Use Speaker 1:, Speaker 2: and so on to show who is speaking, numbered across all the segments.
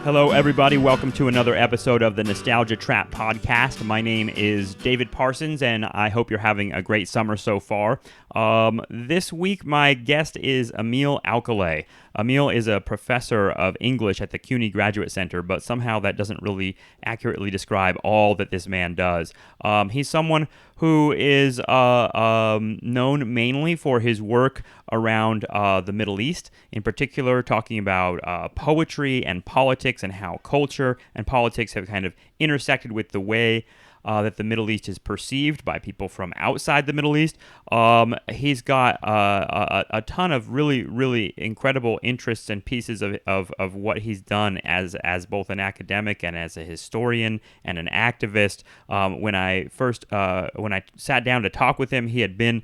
Speaker 1: Hello, everybody. Welcome to another episode of the Nostalgia Trap podcast. My name is David Parsons, and I hope you're having a great summer so far. This week, my guest is Ammiel Alcalay. Ammiel is a professor of English at the CUNY Graduate Center, but somehow that doesn't really accurately describe all that this man does. He's someone who is known mainly for his work around the Middle East, in particular talking about poetry and politics and how culture and politics have kind of intersected with the way that the Middle East is perceived by people from outside the Middle East. He's got a ton of really incredible interests and pieces of what he's done as both an academic and as a historian and an activist. When I sat down to talk with him, he had been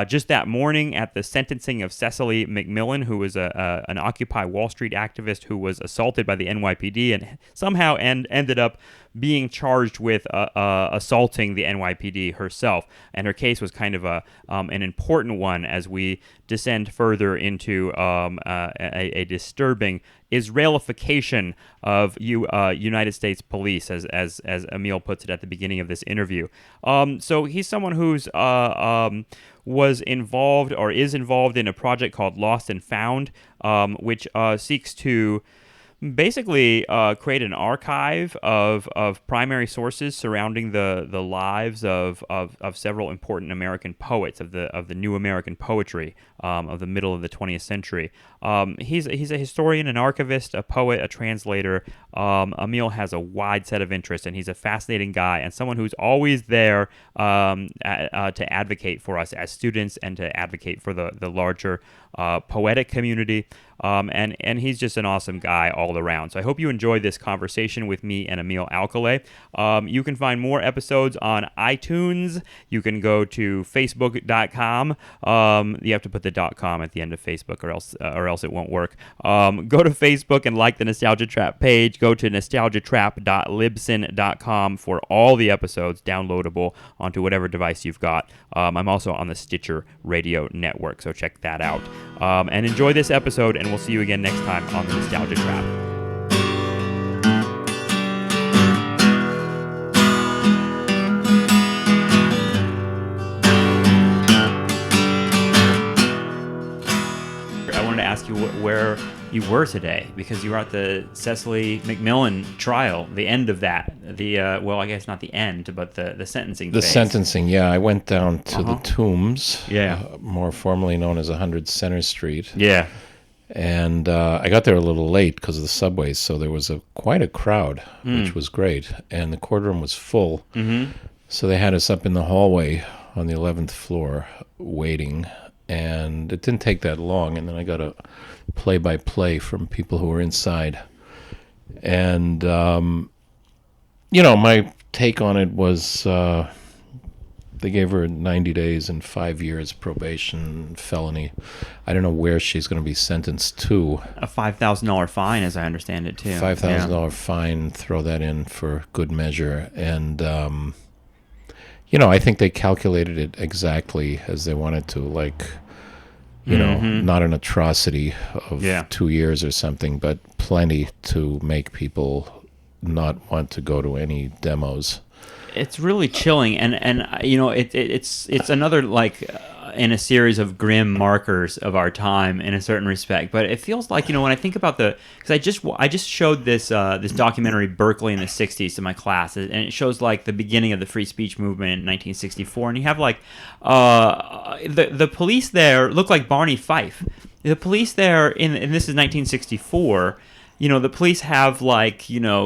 Speaker 1: just that morning at the sentencing of Cecily McMillan, who was an Occupy Wall Street activist who was assaulted by the NYPD and somehow ended up being charged with assaulting the NYPD herself. And her case was kind of an important one as we descend further into a disturbing Israelification of United States police, as Ammiel puts it at the beginning of this interview. So he's someone who's was involved or is involved in a project called Lost and Found, which seeks to basically create an archive of primary sources surrounding the lives of several important American poets of the new American poetry of the middle of the 20th century. He's a historian, an archivist, a poet, a translator. Ammiel has a wide set of interests, and he's a fascinating guy and someone who's always there to advocate for us as students and to advocate for the larger poetic community. And he's just an awesome guy all around. So I hope you enjoyed this conversation with me and Ammiel Alcalay. You can find more episodes on iTunes. You can go to facebook.com. You have to put the .com at the end of Facebook or else it won't work. Go to Facebook and like the Nostalgia Trap page. Go to nostalgiatrap.libsyn.com for all the episodes downloadable onto whatever device you've got. I'm also on the Stitcher Radio Network, so check that out. And enjoy this episode, and we'll see you again next time on the Nostalgia Trap. I wanted to ask you where you were today, because you were at the Cecily McMillan trial, the end of that. Well, I guess not the end, but the sentencing phase.
Speaker 2: The sentencing, yeah. I went down to the Tombs,
Speaker 1: yeah,
Speaker 2: more formally known as 100 Center Street.
Speaker 1: Yeah.
Speaker 2: And I got there a little late because of the subways, so there was quite a crowd, which was great. And the courtroom was full, so they had us up in the hallway on the 11th floor waiting. And it didn't take that long, and then I got a play-by-play from people who were inside. And, my take on it was they gave her 90 days and 5 years probation, felony. I don't know where she's going to be sentenced to.
Speaker 1: A $5,000 fine, as I understand it, too.
Speaker 2: $5,000 fine, throw that in for good measure. And, I think they calculated it exactly as they wanted to, like, not an atrocity of 2 years or something, but plenty to make people not want to go to any demos.
Speaker 1: It's really chilling, and it's another in a series of grim markers of our time in a certain respect. But it feels like when I think about because I just showed this documentary Berkeley in the '60s to my class, and it shows the beginning of the free speech movement in 1964, and you have the police there look like Barney Fife. The police there and this is 1964. The police have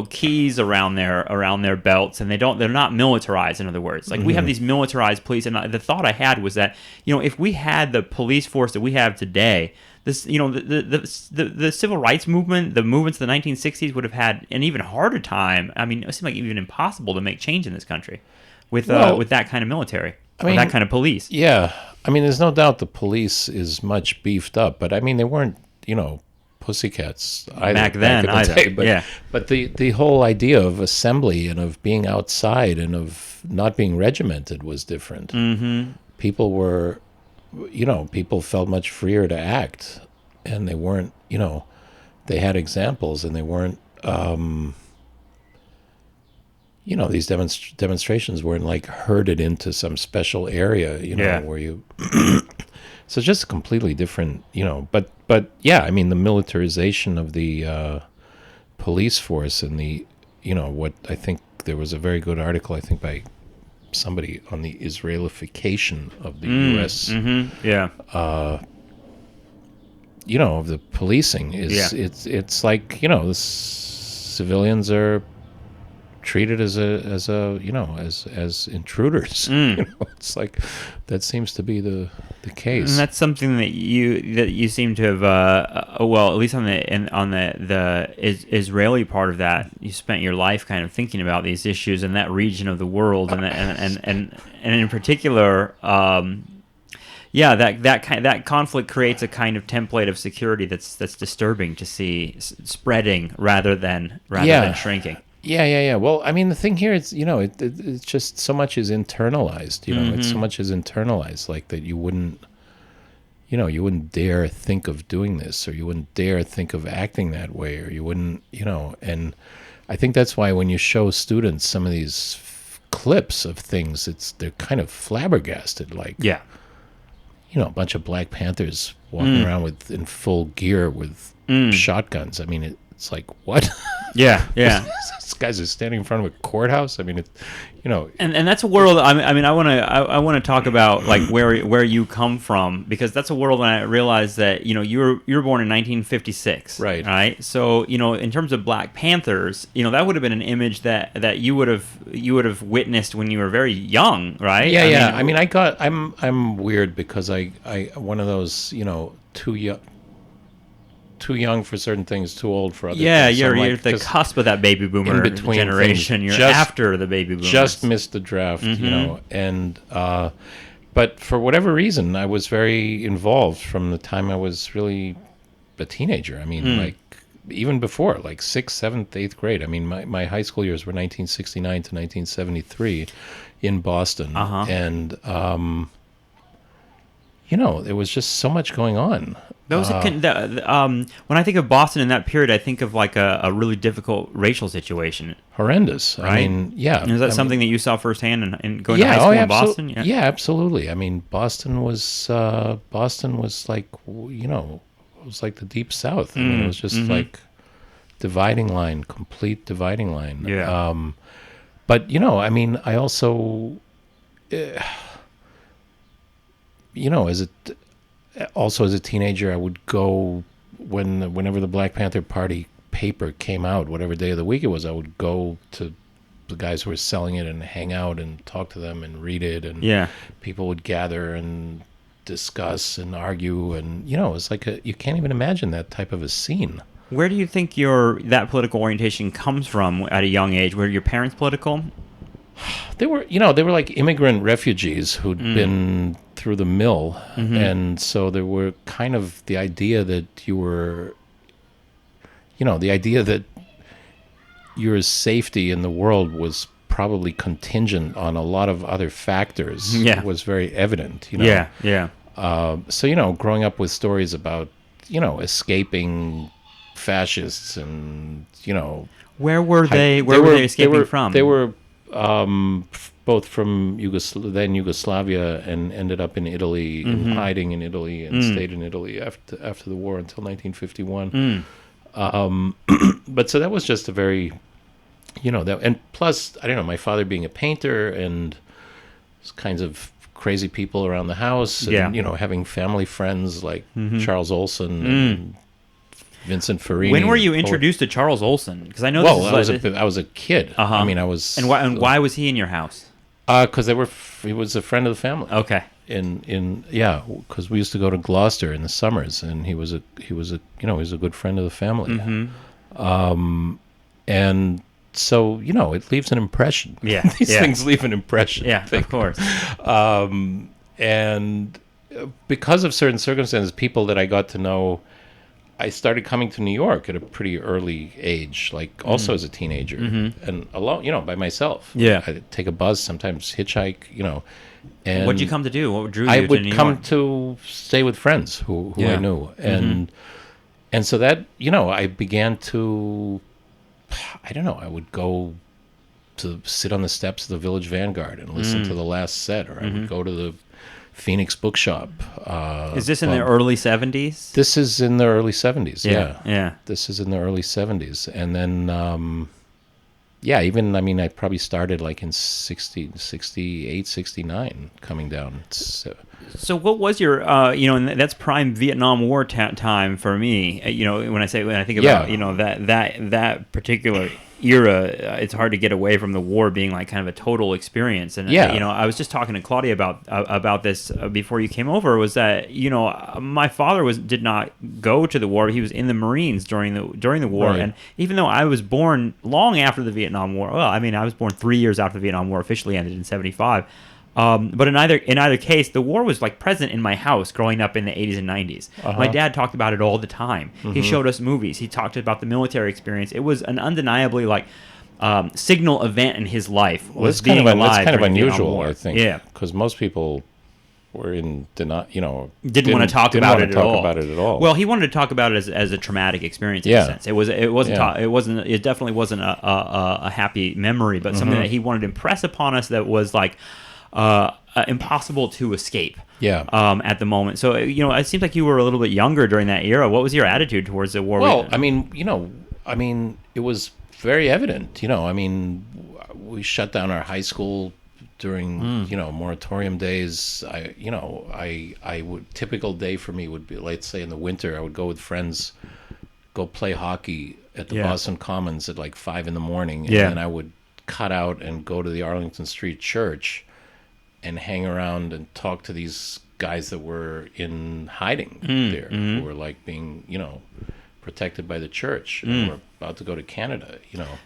Speaker 1: keys around their belts, and they're not militarized. In other words, we have these militarized police, and the thought I had was that if we had the police force that we have today, this the civil rights movement, the movements of the 1960s would have had an even harder time. I mean, it seemed like even impossible to make change in this country with that kind of military, that kind of police.
Speaker 2: Yeah, I mean, there's no doubt the police is much beefed up, but I mean, they weren't pussycats
Speaker 1: back then either.
Speaker 2: But the whole idea of assembly and of being outside and of not being regimented was different. People were people felt much freer to act, and they weren't they had examples, and they weren't these demonstrations weren't like herded into some special area, where you. So it's just a completely different, But yeah, I mean, the militarization of the police force and the, what I think there was a very good article, I think by somebody on the Israelification of the U.S.
Speaker 1: Yeah.
Speaker 2: Of the policing is it's like the civilians are treated as intruders. It's like that seems to be the case.
Speaker 1: And that's something that you seem to have at least on the Israeli part of that, you spent your life kind of thinking about these issues in that region of the world, and in particular. That conflict creates a kind of template of security that's disturbing to see spreading rather than shrinking.
Speaker 2: Yeah. Well, I mean, the thing here is, it's just so much is internalized. It's so much is internalized, like that you wouldn't dare think of doing this, or you wouldn't dare think of acting that way, or you wouldn't, And I think that's why when you show students some of these clips of things, they're kind of flabbergasted, like. Yeah. A bunch of Black Panthers walking around in full gear with shotguns. I mean, it's like, what?
Speaker 1: Yeah.
Speaker 2: These guys are standing in front of a courthouse. I mean,
Speaker 1: And that's a world. I mean, I want to talk about like where you come from, because that's a world when I realized that you were born in 1956, right? So in terms of Black Panthers, that would have been an image that you would have witnessed when you were very young, right?
Speaker 2: Yeah. I mean, I'm weird because I one of those too young for certain things, too old for other things.
Speaker 1: Yeah, you're at the cusp of that baby boomer generation. You're after the baby boomers.
Speaker 2: Just missed the draft, and but for whatever reason, I was very involved from the time I was really a teenager. I mean, like even before, like 6th, 7th, 8th grade. I mean, my high school years were 1969 to 1973 in Boston, and there was just so much going on.
Speaker 1: When I think of Boston in that period, I think of like a really difficult racial situation.
Speaker 2: Horrendous.
Speaker 1: Right?
Speaker 2: I mean, yeah.
Speaker 1: And is that something that you saw firsthand in going to high school in Boston?
Speaker 2: Yeah, absolutely. I mean, Boston was like, it was like the Deep South. I mean, it was just like complete dividing line.
Speaker 1: Yeah.
Speaker 2: But, I mean, I also... as a teenager, I would go whenever the Black Panther Party paper came out, whatever day of the week it was, I would go to the guys who were selling it and hang out and talk to them and read it, and people would gather and discuss and argue, and it was like you can't even imagine that type of a scene.
Speaker 1: Where do you think that political orientation comes from at a young age? Were your parents political?
Speaker 2: They were like immigrant refugees who'd been through the mill, and so there were kind of the idea that your safety in the world was probably contingent on a lot of other factors. Was very evident. So growing up with stories about escaping fascists and
Speaker 1: where were they escaping from?
Speaker 2: They were both from then Yugoslavia, and ended up in Italy, and hiding in Italy, and stayed in Italy after the war until 1951. But so that was just a very, and plus, I don't know, my father being a painter, and kinds of crazy people around the house, and having family friends like Charles Olson and Vincent Farini.
Speaker 1: When were you introduced to Charles Olson? Because I know.
Speaker 2: I was a kid. I mean, I was.
Speaker 1: And why was he in your house?
Speaker 2: Because he was a friend of the family.
Speaker 1: Okay.
Speaker 2: Because we used to go to Gloucester in the summers, and he was a good friend of the family. And so it leaves an impression.
Speaker 1: Yeah.
Speaker 2: These things leave an impression.
Speaker 1: Yeah, of course.
Speaker 2: And because of certain circumstances, people that I got to know, I started coming to New York at a pretty early age, like also as a teenager, and alone, by myself.
Speaker 1: Yeah.
Speaker 2: I'd take a bus, sometimes hitchhike, and
Speaker 1: what'd you come to do? What drew you
Speaker 2: to
Speaker 1: New York?
Speaker 2: I would come to stay with friends who I knew. And so that, I began to I don't know, I would go to sit on the steps of the Village Vanguard and listen to the last set, or I would go to the Phoenix Bookshop.
Speaker 1: Is this in the early 70s?
Speaker 2: This is in the early 70s, yeah.
Speaker 1: Yeah.
Speaker 2: This is in the early 70s. And then, even, I mean, I probably started like in 68, 69, coming down.
Speaker 1: So what was your, and that's prime Vietnam War time for me. When I think about, that particular era, it's hard to get away from the war being like kind of a total experience. And, I was just talking to Claudia about this before you came over, was that, my father did not go to the war. He was in the Marines during the war. Right. And even though I was born long after the Vietnam War, I was born 3 years after the Vietnam War officially ended in 1975. But in either case, the war was like present in my house growing up in the 80s and 90s. My dad talked about it all the time. He showed us movies. He talked about the military experience. It was an undeniably signal event in his life.
Speaker 2: That's kind of unusual, I think. Yeah, because most people were didn't want to talk about it at all.
Speaker 1: Well, he wanted to talk about it as a traumatic experience in a sense. It definitely wasn't a happy memory, but something that he wanted to impress upon us that was like impossible to escape at the moment. So, it seems like you were a little bit younger during that era. What was your attitude towards the war?
Speaker 2: Well, it was very evident. We shut down our high school during, moratorium days. Typical day for me would be, let's say in the winter, I would go with friends, go play hockey at the Boston Commons at like 5 a.m, and then I would cut out and go to the Arlington Street Church and hang around and talk to these guys that were in hiding there, who were like being, protected by the church, and were about to go to Canada.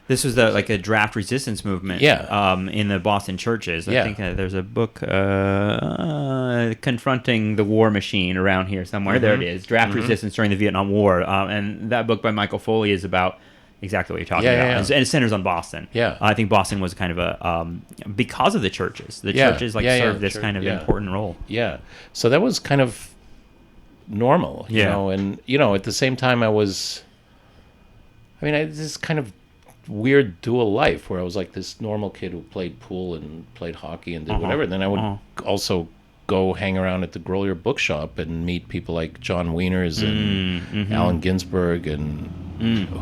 Speaker 1: This was like a draft resistance movement. In the Boston churches. I think there's a book confronting the war machine around here somewhere. There it is, Draft Resistance During the Vietnam War, and that book by Michael Foley is about exactly what you're talking about. And it centers on Boston. I think Boston was kind of a because of the churches. The churches served this kind of important role.
Speaker 2: So that was kind of normal, you know, and at the same time I had this kind of weird dual life where I was like this normal kid who played pool and played hockey and did whatever. And then I would also go hang around at the Grolier bookshop and meet people like John Wieners and Allen Ginsberg and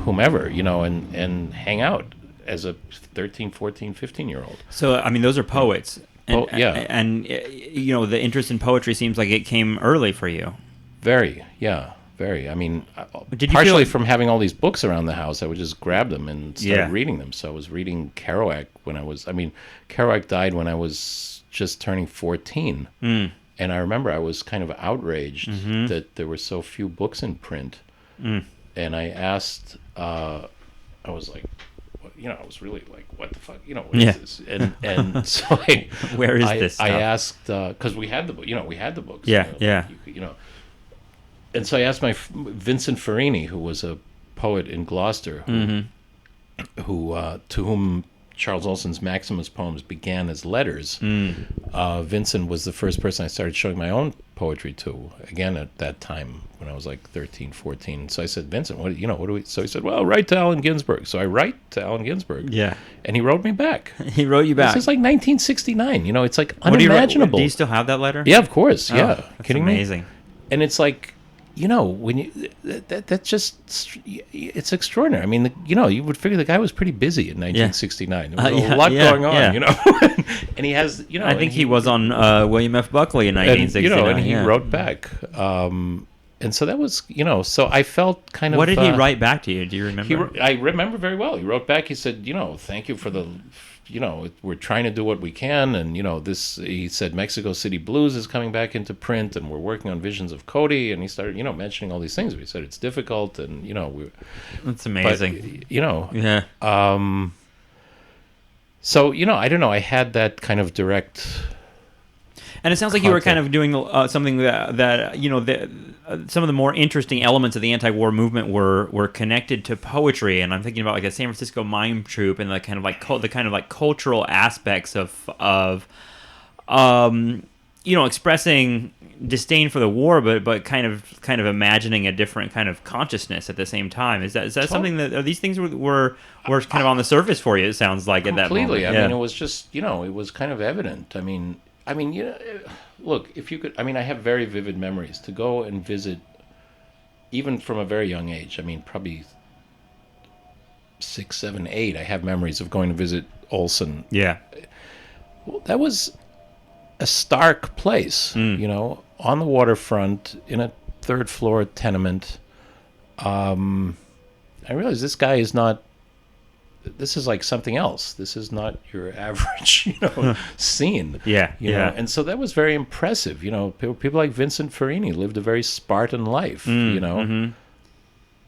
Speaker 2: whomever, and hang out as a 13, 14, 15-year-old.
Speaker 1: So, those are poets. And, and the interest in poetry seems like it came early for you.
Speaker 2: Very. Partially from having all these books around the house, I would just grab them and start reading them. So I was reading Kerouac Kerouac died when I was just turning 14. And I remember I was kind of outraged that there were so few books in print. And I asked, I was like, I was really like, what the fuck, what is this? And so
Speaker 1: where is this stuff?
Speaker 2: I asked, because we had the books. And so I asked Vincent Farini, who was a poet in Gloucester, who to whom Charles Olson's Maximus poems began as letters. Vincent was the first person I started showing my own poetry to, again at that time when I was like 13, 14. So I said, Vincent, what do we? So he said, well, write to Allen Ginsberg. So I write to Allen Ginsberg. And he wrote me back.
Speaker 1: He wrote you back.
Speaker 2: This is like 1969. It's like unimaginable.
Speaker 1: Do you still have that letter?
Speaker 2: Yeah, of course.
Speaker 1: Oh,
Speaker 2: yeah.
Speaker 1: That's
Speaker 2: Kidding
Speaker 1: amazing.
Speaker 2: me? And it's like, when you that's just, it's extraordinary. You would figure the guy was pretty busy in 1969. There was a lot going on, and he has,
Speaker 1: I think he was on William F. Buckley in 1969.
Speaker 2: And he wrote back. And so that was, so I felt kind of.
Speaker 1: What did he write back to you? Do you remember?
Speaker 2: I remember very well. He wrote back. He said, thank you for the. We're trying to do what we can, and he said Mexico City Blues is coming back into print, and we're working on Visions of Cody, and he started, mentioning all these things. He said it's difficult, and
Speaker 1: that's amazing.
Speaker 2: But, so I don't know. I had that kind of direct.
Speaker 1: And it sounds like you were kind of doing something that some of the more interesting elements of the anti-war movement were connected to poetry, and I'm thinking about like the San Francisco Mime Troupe and the kind of like cultural aspects of expressing disdain for the war, but kind of imagining a different kind of consciousness at the same time. Is that something that, are these things were kind of on the surface for you? It sounds like at that moment.
Speaker 2: Completely. I mean, it was just, it was kind of evident. I mean, look, if you could, I mean, I have very vivid memories to go and visit, even from a very young age. I mean, probably 6, 7, 8. I have memories of going to visit Olson.
Speaker 1: Yeah.
Speaker 2: Well, that was a stark place, on the waterfront in a 3rd floor tenement. I realized this guy is not. This is like something else. This is not your average, scene.
Speaker 1: Yeah,
Speaker 2: And so that was very impressive. People like Vincent Ferrini lived a very Spartan life. And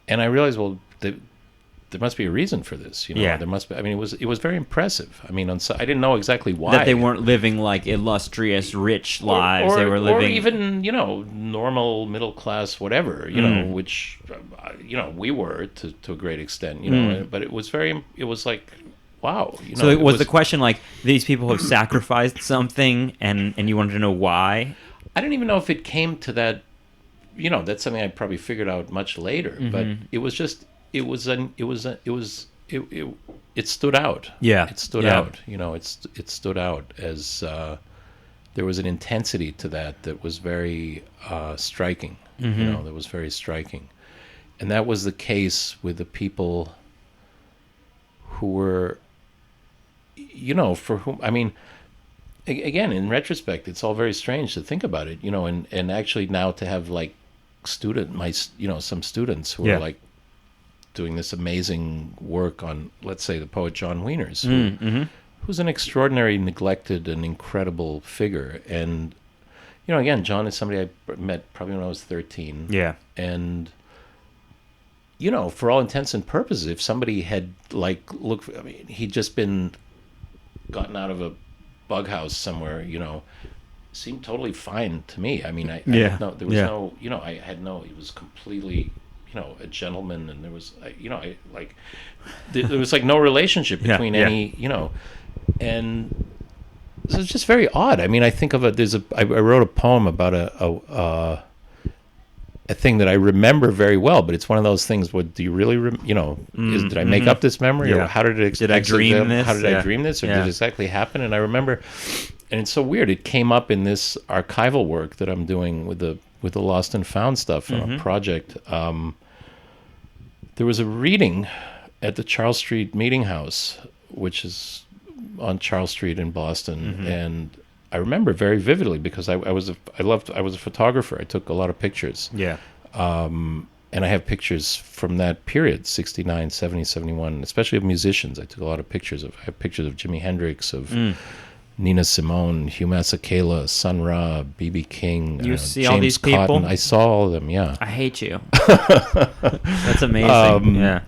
Speaker 2: I realized, well, there must be a reason for this. There must be. I mean, it was very impressive. I mean, I didn't know exactly why.
Speaker 1: That they weren't living like illustrious, rich lives. They were living,
Speaker 2: or even normal middle class, whatever. Which we were to a great extent. But it was like, wow.
Speaker 1: So it was the question, like, these people have sacrificed something, and you wanted to know why.
Speaker 2: I don't even know if it came to that. That's something I probably figured out much later. But it was just. It stood out.
Speaker 1: Yeah.
Speaker 2: It stood out. It stood out as there was an intensity to that was very striking. That was very striking. And that was the case with the people who were, for whom, I mean, again, in retrospect, it's all very strange to think about it, and actually now to have like some students who are like, doing this amazing work on, let's say, the poet John Wieners, who's an extraordinary, neglected, and incredible figure. And, again, John is somebody I met probably when I was 13.
Speaker 1: Yeah.
Speaker 2: And, for all intents and purposes, if somebody had, he'd just been gotten out of a bug house somewhere, seemed totally fine to me. I mean, he was completely... a gentleman, and there was, there was like no relationship between any, and so it's just very odd. I mean, I think of I wrote a poem about a thing that I remember very well, but it's one of those things where do you really, did I make up this memory, or how did it?
Speaker 1: Did I dream this?
Speaker 2: How did I dream this, or did it exactly happen? And I remember, and it's so weird. It came up in this archival work that I'm doing with the Lost and Found stuff on a project. There was a reading at the Charles Street Meeting House, which is on Charles Street in Boston, and I remember very vividly because I was a photographer. I took a lot of pictures.
Speaker 1: Yeah.
Speaker 2: And I have pictures from that period, 69, 70, 71, especially of musicians. I took a lot of pictures of. I have pictures of Jimi Hendrix, of Nina Simone, Hugh Masekela, Sun Ra, B.B. King,
Speaker 1: you see
Speaker 2: James
Speaker 1: all these people?
Speaker 2: Cotton. I saw all of them, yeah.
Speaker 1: I hate you. That's amazing.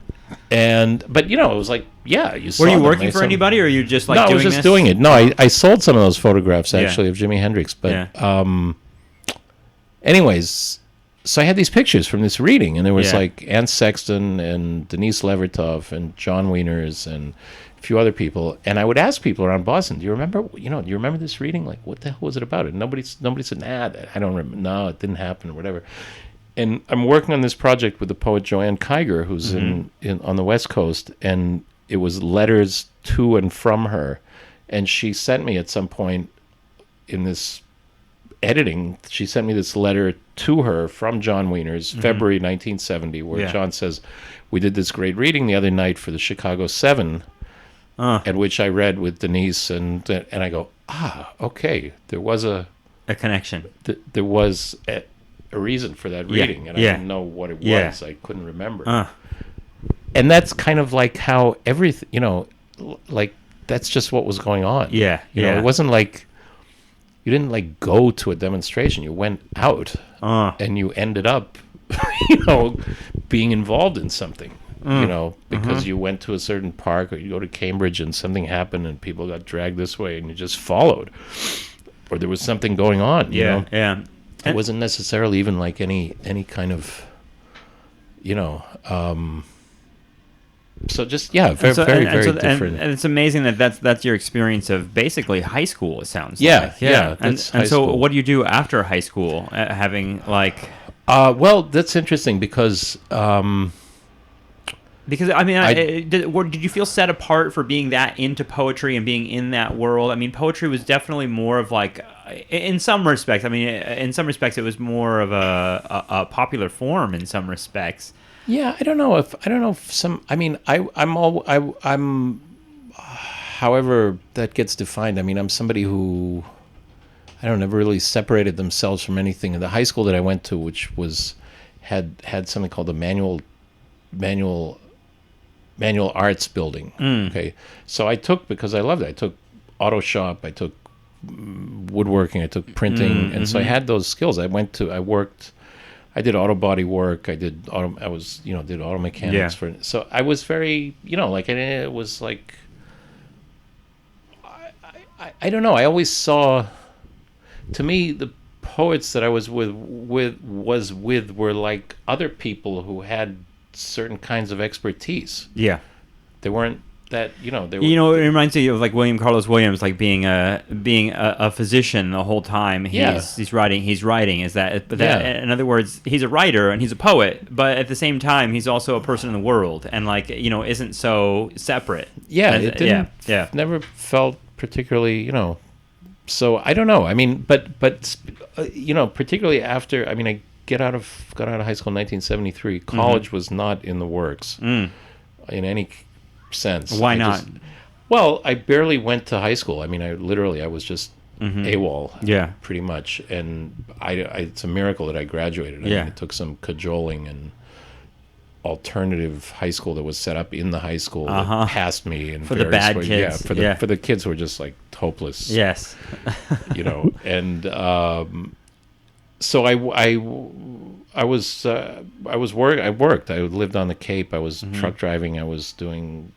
Speaker 2: But it was like, you saw
Speaker 1: Were you
Speaker 2: them.
Speaker 1: working for anybody, or you just like
Speaker 2: doing
Speaker 1: doing
Speaker 2: this? No, I was just
Speaker 1: this?
Speaker 2: doing it. No, I sold some of those photographs, actually, of Jimi Hendrix. But anyways, so I had these pictures from this reading, and there was like Anne Sexton and Denise Levertov and John Wieners and few other people, and I would ask people around Boston, do you remember this reading? Like, what the hell was it about? And nobody said, I don't remember. No, it didn't happen, or whatever. And I'm working on this project with the poet Joanne Kiger, who's in on the West Coast, and it was letters to and from her, and she sent me at some point in this editing, she sent me this letter to her from John Wieners, February 1970, where John says, we did this great reading the other night for the Chicago 7, at which I read with Denise, and I go, okay, there was a
Speaker 1: connection.
Speaker 2: There was a reason for that reading, and I didn't know what it was. I couldn't remember. And that's kind of like how everything, like that's just what was going on. It wasn't like you didn't like go to a demonstration. You went out, and you ended up, being involved in something. Because you went to a certain park, or you go to Cambridge and something happened and people got dragged this way and you just followed, or there was something going on. It wasn't necessarily even like any kind of, just very different.
Speaker 1: And it's amazing that that's your experience of basically high school. It sounds like. And so
Speaker 2: school.
Speaker 1: What do you do after high school? Having like.
Speaker 2: Well, that's interesting because.
Speaker 1: Because I mean, did you feel set apart for being that into poetry and being in that world? I mean, poetry was definitely more of like, in some respects. I mean, in some respects, it was more of a popular form. In some respects.
Speaker 2: Yeah, I don't know if some. I mean, I'm. However that gets defined. I mean, I'm somebody who, I don't know, never really separated themselves from anything. In the high school that I went to, which had something called the manual arts building. Okay, so I took, because I loved it, I took auto shop, I took woodworking, I took printing, and so I had those skills. I did auto body work, did auto mechanics so I was very, it was like, I don't know, I always saw, to me, the poets that I was with were like other people who had certain kinds of expertise. Yeah, they weren't that, they were,
Speaker 1: it reminds me of like William Carlos Williams, like being a physician the whole time. He's writing. Is that? But that, in other words, he's a writer and he's a poet, but at the same time, he's also a person in the world, and like isn't so separate.
Speaker 2: It didn't. Never felt particularly, So I don't know. I mean, but particularly after, I mean, I got out of high school in 1973. College was not in the works in any sense.
Speaker 1: Why not?
Speaker 2: Well, I barely went to high school. I mean, I was just AWOL. Pretty much. And it's a miracle that I graduated. I mean, it took some cajoling and alternative high school that was set up in the high school that passed me in
Speaker 1: for the bad kids.
Speaker 2: Yeah, for the kids who were just like hopeless.
Speaker 1: Yes.
Speaker 2: And so I worked. I lived on the Cape. I was truck driving. I was doing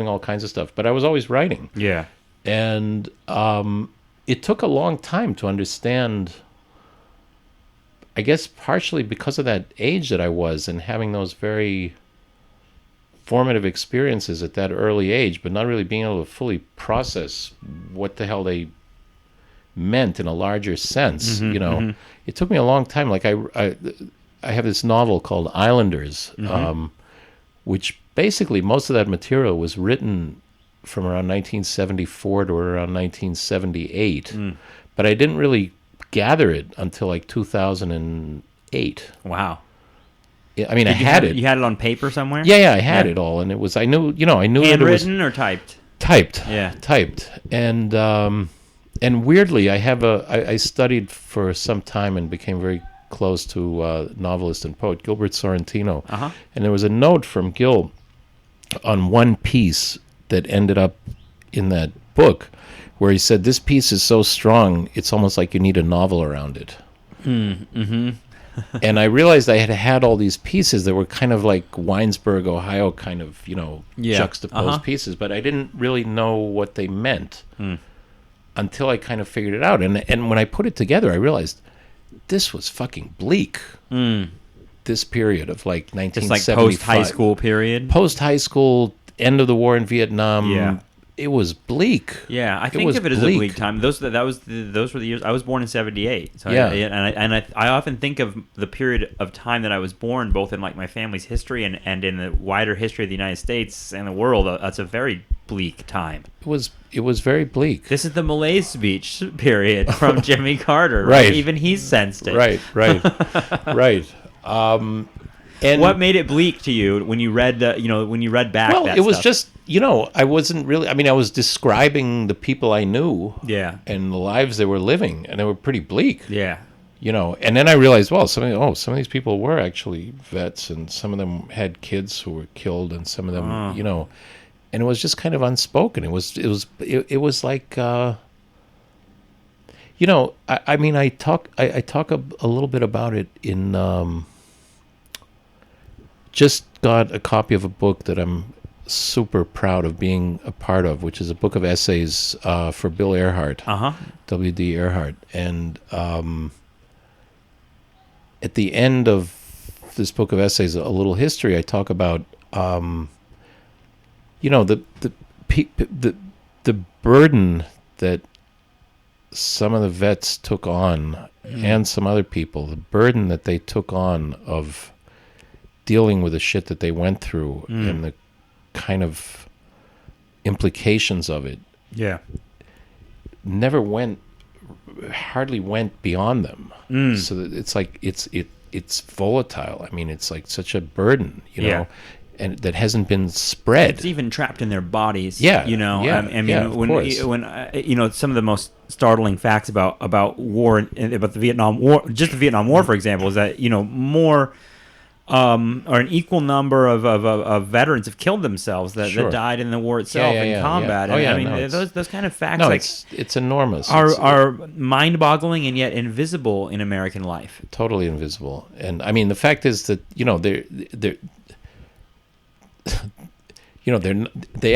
Speaker 2: all kinds of stuff, but I was always writing. Yeah. And it took a long time to understand, I guess partially because of that age that I was and having those very formative experiences at that early age, but not really being able to fully process what the hell they meant in a larger sense. It took me a long time. Like I have this novel called Islanders, which basically most of that material was written from around 1974 to around 1978, but I didn't really gather it until like 2008.
Speaker 1: Wow.
Speaker 2: I mean, I had it.
Speaker 1: You had it on paper somewhere?
Speaker 2: Yeah, I had it all, and it was. I knew
Speaker 1: handwritten or typed.
Speaker 2: Typed. Yeah, typed. And weirdly, I studied for some time and became very close to novelist and poet Gilbert Sorrentino. And there was a note from Gil on one piece that ended up in that book, where he said, "This piece is so strong, it's almost like you need a novel around it." And I realized I had all these pieces that were kind of like Winesburg, Ohio, kind of, juxtaposed pieces, but I didn't really know what they meant until I kind of figured it out. And when I put it together, I realized this was fucking bleak. This period of like 1975.
Speaker 1: Just like post-high school period?
Speaker 2: Post-high school, end of the war in Vietnam. Yeah. It was bleak.
Speaker 1: Yeah, I think of it as a bleak time. Those were the years. I was born in '78. So I often think of the period of time that I was born, both in like my family's history and in the wider history of the United States and the world. That's a very bleak time.
Speaker 2: It was very bleak.
Speaker 1: This is the Malaise speech period from Jimmy Carter.
Speaker 2: Right.
Speaker 1: Even he sensed it.
Speaker 2: Right. Right.
Speaker 1: And what made it bleak to you when you read back?
Speaker 2: Well,
Speaker 1: that
Speaker 2: it was
Speaker 1: stuff?
Speaker 2: just, I wasn't really. I mean, I was describing the people I knew, and the lives they were living, and they were pretty bleak. Yeah, And then I realized, well, some of these people were actually vets, and some of them had kids who were killed, and some of them, and it was just kind of unspoken. It was like, I mean, I talk a little bit about it in. Just got a copy of a book that I'm super proud of being a part of, which is a book of essays for Bill Earhart, W.D. Earhart. And at the end of this book of essays, A Little History, I talk about the burden that some of the vets took on, and some other people, the burden that they took on of dealing with the shit that they went through and the kind of implications of it, hardly went beyond them. So that it's like it's volatile. I mean, it's like such a burden, you know, and that hasn't been spread.
Speaker 1: It's even trapped in their bodies.
Speaker 2: Yeah,
Speaker 1: you know.
Speaker 2: yeah,
Speaker 1: I mean,
Speaker 2: of course.
Speaker 1: when you know, some of the most startling facts about war and about the Vietnam War, just the Vietnam War, for example, is that, you know, more or an equal number of veterans have killed themselves that died in the war itself in combat.
Speaker 2: Yeah.
Speaker 1: I mean, those kind of facts,
Speaker 2: no, it's enormous.
Speaker 1: Are mind-boggling and yet invisible in American life.
Speaker 2: Totally invisible. And I mean, the fact is that, you know, they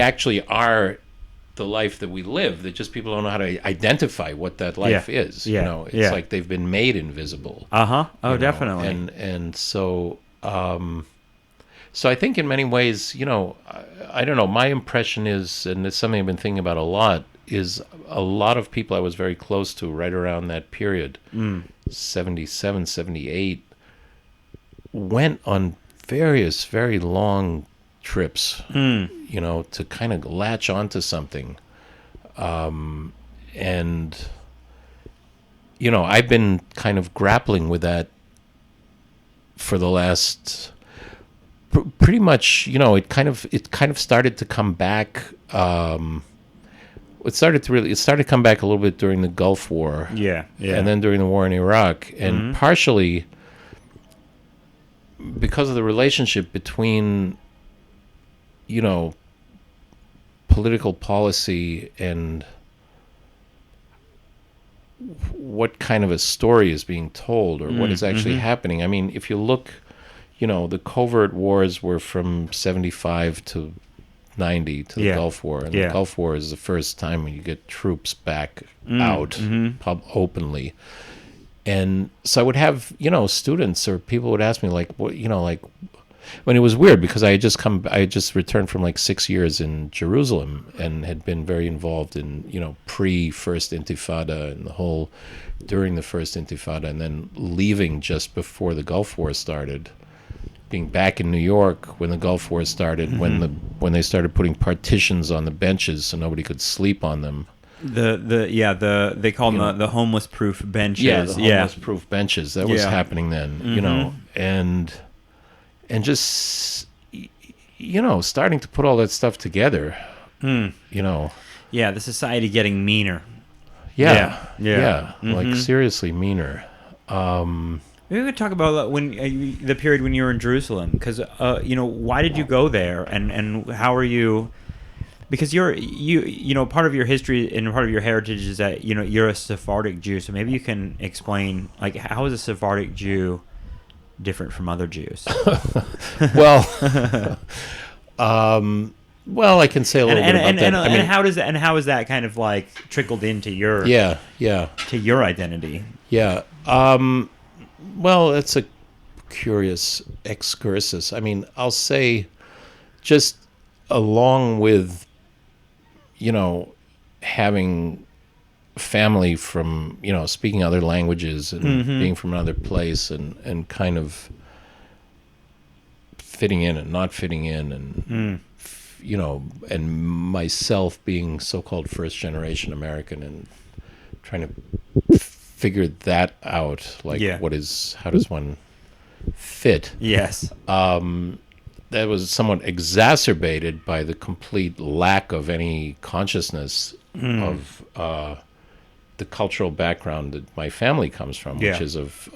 Speaker 2: actually are the life that we live. That just people don't know how to identify what that life is. You know, it's like they've been made invisible.
Speaker 1: Oh, definitely.
Speaker 2: And so. So I think in many ways, you know, I don't know, my impression is, and it's something I've been thinking about a lot, is a lot of people I was very close to right around that period, 77, 78, went on various very long trips, you know, to kind of latch onto something. And, you know, I've been kind of grappling with that for the last pretty much, you know, it kind of started to come back. It started to come back a little bit during the Gulf War, and then during the war in Iraq, and partially because of the relationship between, you know, political policy and what kind of a story is being told, or what is actually happening. I mean, if you look, you know, the covert wars were from 75 to 90 to the Gulf War, and the Gulf War is the first time when you get troops back out openly. And so I would have, you know, students or people would ask me, like, what, you know, like, when it was weird because I had just returned from like 6 years in Jerusalem and had been very involved in, you know, pre-First Intifada and the whole during the First Intifada, and then leaving just before the Gulf War started, being back in New York when the Gulf War started, when they started putting partitions on the benches so nobody could sleep on them.
Speaker 1: They call them the homeless proof benches.
Speaker 2: Yeah, the homeless proof benches. That was happening then, you know, and just, you know, starting to put all that stuff together, you know.
Speaker 1: Yeah, the society getting meaner.
Speaker 2: Like seriously meaner.
Speaker 1: Maybe we could talk about when the period when you were in Jerusalem, because you know, why did you go there, and how are you? Because you know, part of your history and part of your heritage is that, you know, you're a Sephardic Jew. So maybe you can explain, like, how is a Sephardic Jew different from other Jews?
Speaker 2: Well, I can say a little bit about that.
Speaker 1: And how does that, and how is that kind of like trickled into your to your identity?
Speaker 2: Yeah. Well, it's a curious excursus. I mean, I'll say, just along with, you know, having family from, you know, speaking other languages and being from another place and kind of fitting in and not fitting in, and you know, and myself being so-called first-generation American and trying to figure that out, like how does one fit?
Speaker 1: Yes.
Speaker 2: That was somewhat exacerbated by the complete lack of any consciousness of the cultural background that my family comes from, which is of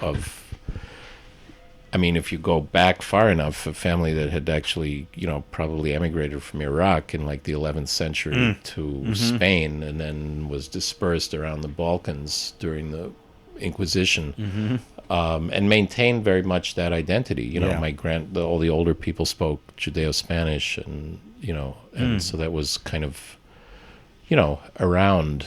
Speaker 2: I mean, if you go back far enough, a family that had actually, you know, probably emigrated from Iraq in like the 11th century to Spain, and then was dispersed around the Balkans during the Inquisition, and maintained very much that identity. You know, all the older people spoke Judeo-Spanish, and, you know, and so that was kind of, you know, around.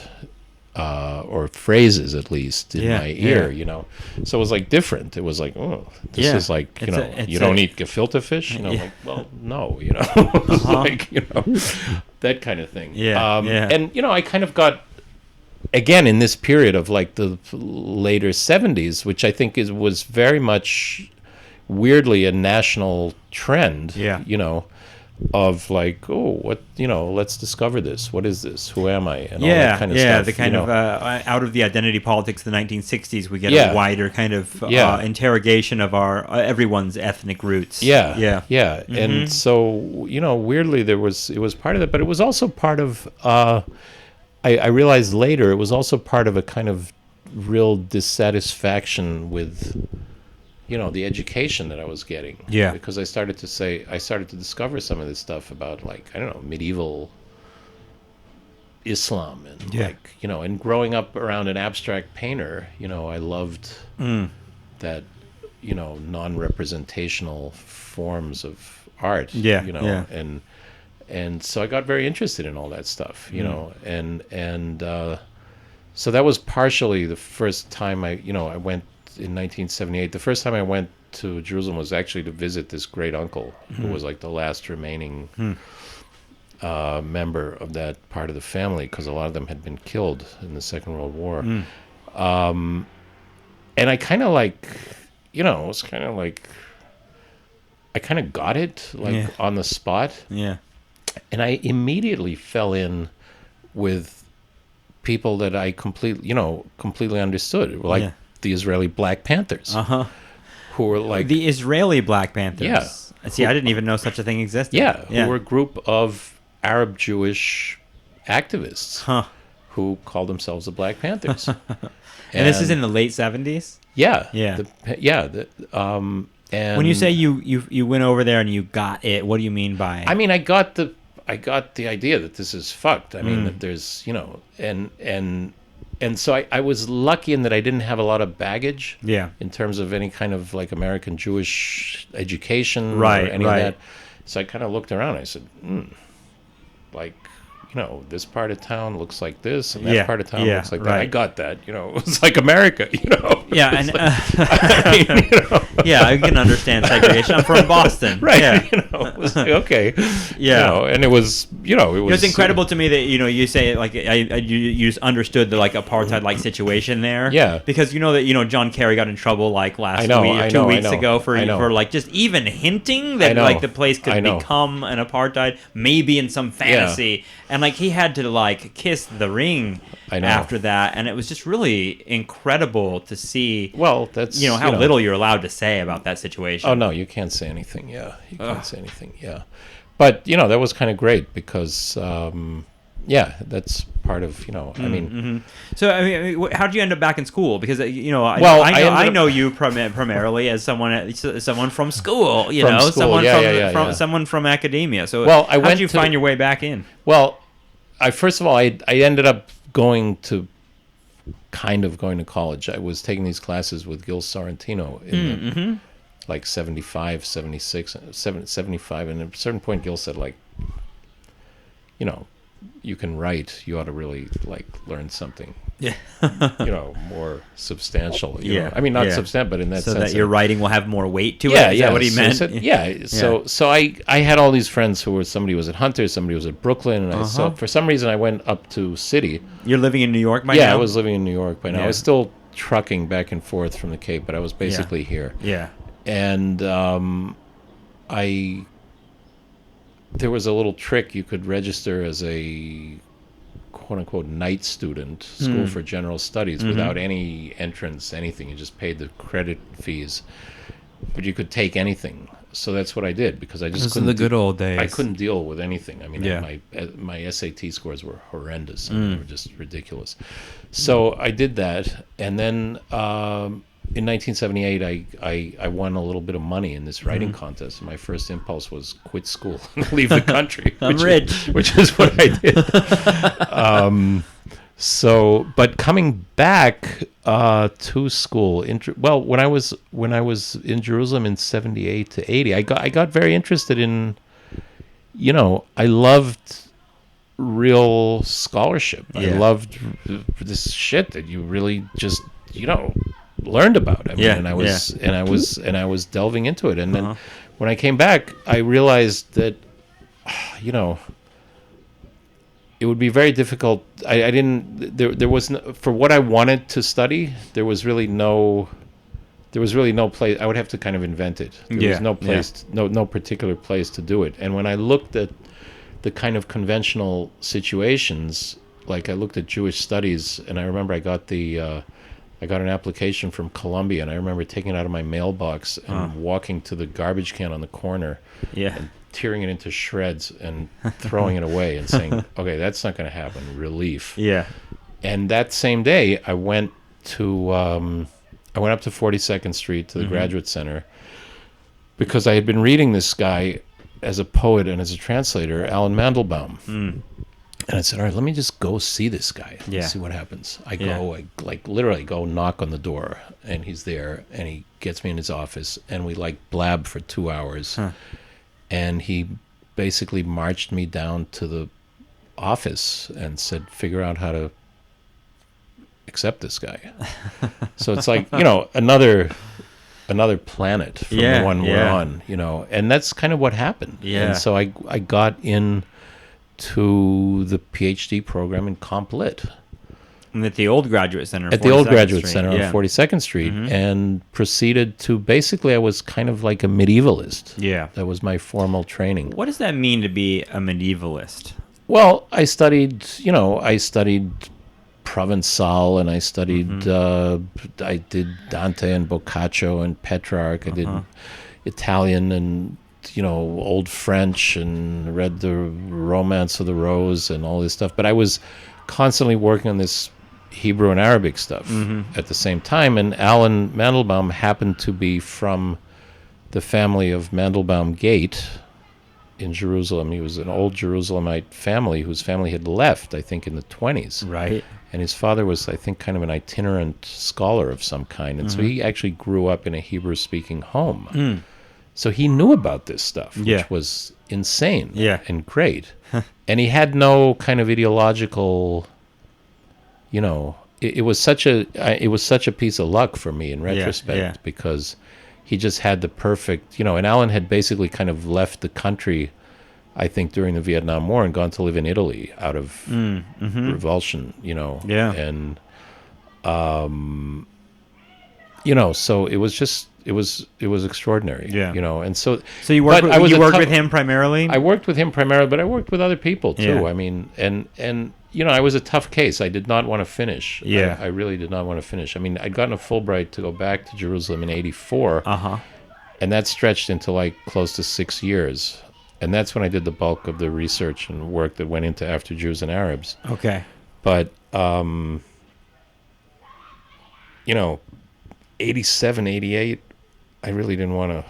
Speaker 2: or phrases at least in my ear,
Speaker 1: yeah.
Speaker 2: So it was like different. It was like, oh, this is like, you don't eat gefilte fish, like, well, no, It's like, that kind of thing. And I kind of got, again, in this period of like the later 70s, which I think was very much weirdly a national trend, of like, oh, what, let's discover this. What is this? Who am I? And all that kind of stuff.
Speaker 1: The kind of out of the identity politics of the 1960s, we get a wider kind of interrogation of our everyone's ethnic roots. Mm-hmm.
Speaker 2: And so, weirdly, it was part of that, but it was also part of, I realized later, it was also part of a kind of real dissatisfaction with the education that I was getting. Because I started to discover some of this stuff about, like, I don't know, medieval Islam and like, and growing up around an abstract painter, I loved that, non-representational forms of art, and so I got very interested in all that stuff, and so that was partially the first time I went in 1978. The first time I went to Jerusalem was actually to visit this great uncle who was like the last remaining member of that part of the family, because a lot of them had been killed in the Second World War. And I kind of like, it was kind of like, I kind of got it like on the spot. And I immediately fell in with people that I completely understood, like the Israeli Black Panthers, who were like
Speaker 1: the Israeli Black Panthers. See, I didn't even know such a thing existed.
Speaker 2: Who were a group of Arab Jewish activists who called themselves the Black Panthers.
Speaker 1: And this is in the late 70s.
Speaker 2: And
Speaker 1: when you say you went over there and you got it, what do you mean by?
Speaker 2: I mean, I got the idea that this is fucked. I mean, that there's, and so I was lucky in that I didn't have a lot of baggage in terms of any kind of like American Jewish education or any of that. So I kind of looked around and I said, like, this part of town looks like this, and that part of town looks like that. I got that. It was like America,
Speaker 1: And I can understand segregation. I'm from Boston.
Speaker 2: It was like, okay. And it was,
Speaker 1: It's incredible to me that, you say, like, you understood the, like, apartheid-like situation there. Because that, John Kerry got in trouble, like, last week, 2 weeks ago for like, just even hinting that, like, the place could become an apartheid, maybe in some fantasy. And, like, he had to, like, kiss the ring after that. And it was just really incredible to see,
Speaker 2: that's,
Speaker 1: how little you're allowed to say about that situation.
Speaker 2: Oh, no, you can't say anything. You can't say anything. But, that was kind of great because, that's part of, I mean.
Speaker 1: So, I mean, how did you end up back in school? Because, I know you primarily as someone from school, someone from academia. So, how did you find your way back in?
Speaker 2: Well, first of all, I ended up going to college. I was taking these classes with Gil Sorrentino in like 75, 76, 75. And at a certain point, Gil said, like, you can write, you ought to really, like, learn something, more substantial. I mean, not substantial, but in that sense.
Speaker 1: So that your writing will have more weight to it? Is that what he meant?
Speaker 2: So I had all these friends who were, somebody was at Hunter, somebody was at Brooklyn, and so for some reason I went up to City. You're
Speaker 1: living in New York by now?
Speaker 2: Yeah, I was living in New York by now. I was still trucking back and forth from the Cape, but I was basically here. And there was a little trick. You could register as a quote-unquote night student, school for general studies, without any entrance, anything. You just paid the credit fees. But you could take anything. So that's what I did, because I just couldn't.
Speaker 1: The good old days.
Speaker 2: I couldn't deal with anything. I mean, my SAT scores were horrendous. I mean, they were just ridiculous. So I did that, and then in 1978, I won a little bit of money in this writing contest. And my first impulse was quit school and leave the country.
Speaker 1: I'm rich.
Speaker 2: Which is what I did. But coming back to school, when I was in Jerusalem in 78 to 80, I got very interested in, I loved real scholarship. I
Speaker 1: Yeah.
Speaker 2: loved this shit that you really just, learned about. I mean,
Speaker 1: Yeah,
Speaker 2: and I was delving into it. And then
Speaker 1: Uh-huh.
Speaker 2: when I came back, I realized that, it would be very difficult. I didn't, there was no, for what I wanted to study, there was really no place. I would have to kind of invent it. There was no place, no particular place to do it. And when I looked at the kind of conventional situations, like I looked at Jewish studies, and I remember I got an application from Columbia, and I remember taking it out of my mailbox and walking to the garbage can on the corner, and tearing it into shreds and throwing it away and saying, "Okay, that's not going to happen." Relief.
Speaker 1: Yeah.
Speaker 2: And that same day, I went up to 42nd Street to the Graduate Center because I had been reading this guy as a poet and as a translator, Alan Mandelbaum. And I said, all right, let me just go see this guy and see what happens. I literally go knock on the door, and he's there, and he gets me in his office, and we blab for 2 hours. And he basically marched me down to the office and said, figure out how to accept this guy. So it's like, another planet from the one we're on, and that's kind of what happened.
Speaker 1: Yeah.
Speaker 2: And so I got in to the PhD program in Comp Lit.
Speaker 1: And at the old Graduate Center.
Speaker 2: At the old Graduate
Speaker 1: Street.
Speaker 2: Center on 42nd Street, and proceeded to, basically I was kind of like a medievalist.
Speaker 1: Yeah.
Speaker 2: That was my formal training.
Speaker 1: What does that mean to be a medievalist?
Speaker 2: Well, I studied Provençal, and I studied, I did Dante and Boccaccio and Petrarch. I did Italian and, Old French, and read the Romance of the Rose and all this stuff. But I was constantly working on this Hebrew and Arabic stuff at the same time. And Alan Mandelbaum happened to be from the family of Mandelbaum Gate in Jerusalem. He was an old Jerusalemite family whose family had left, I think, in the 1920s.
Speaker 1: Right.
Speaker 2: And his father was, I think, kind of an itinerant scholar of some kind. And so he actually grew up in a Hebrew-speaking home. So he knew about this stuff, which was insane and great. And he had no kind of ideological, it was such a piece of luck for me in retrospect, because he just had the perfect, and Alan had basically kind of left the country, I think, during the Vietnam War and gone to live in Italy out of revulsion, and, so it was just, it was extraordinary, and so
Speaker 1: you worked with him primarily?
Speaker 2: I worked with him primarily, but I worked with other people too.
Speaker 1: Yeah.
Speaker 2: I mean, and I was a tough case. I did not want to finish.
Speaker 1: Yeah.
Speaker 2: I really did not want to finish. I mean, I'd gotten a Fulbright to go back to Jerusalem in '84, and that stretched into close to 6 years. And that's when I did the bulk of the research and work that went into After Jews and Arabs.
Speaker 1: Okay.
Speaker 2: But, 87, 88, I really didn't want to.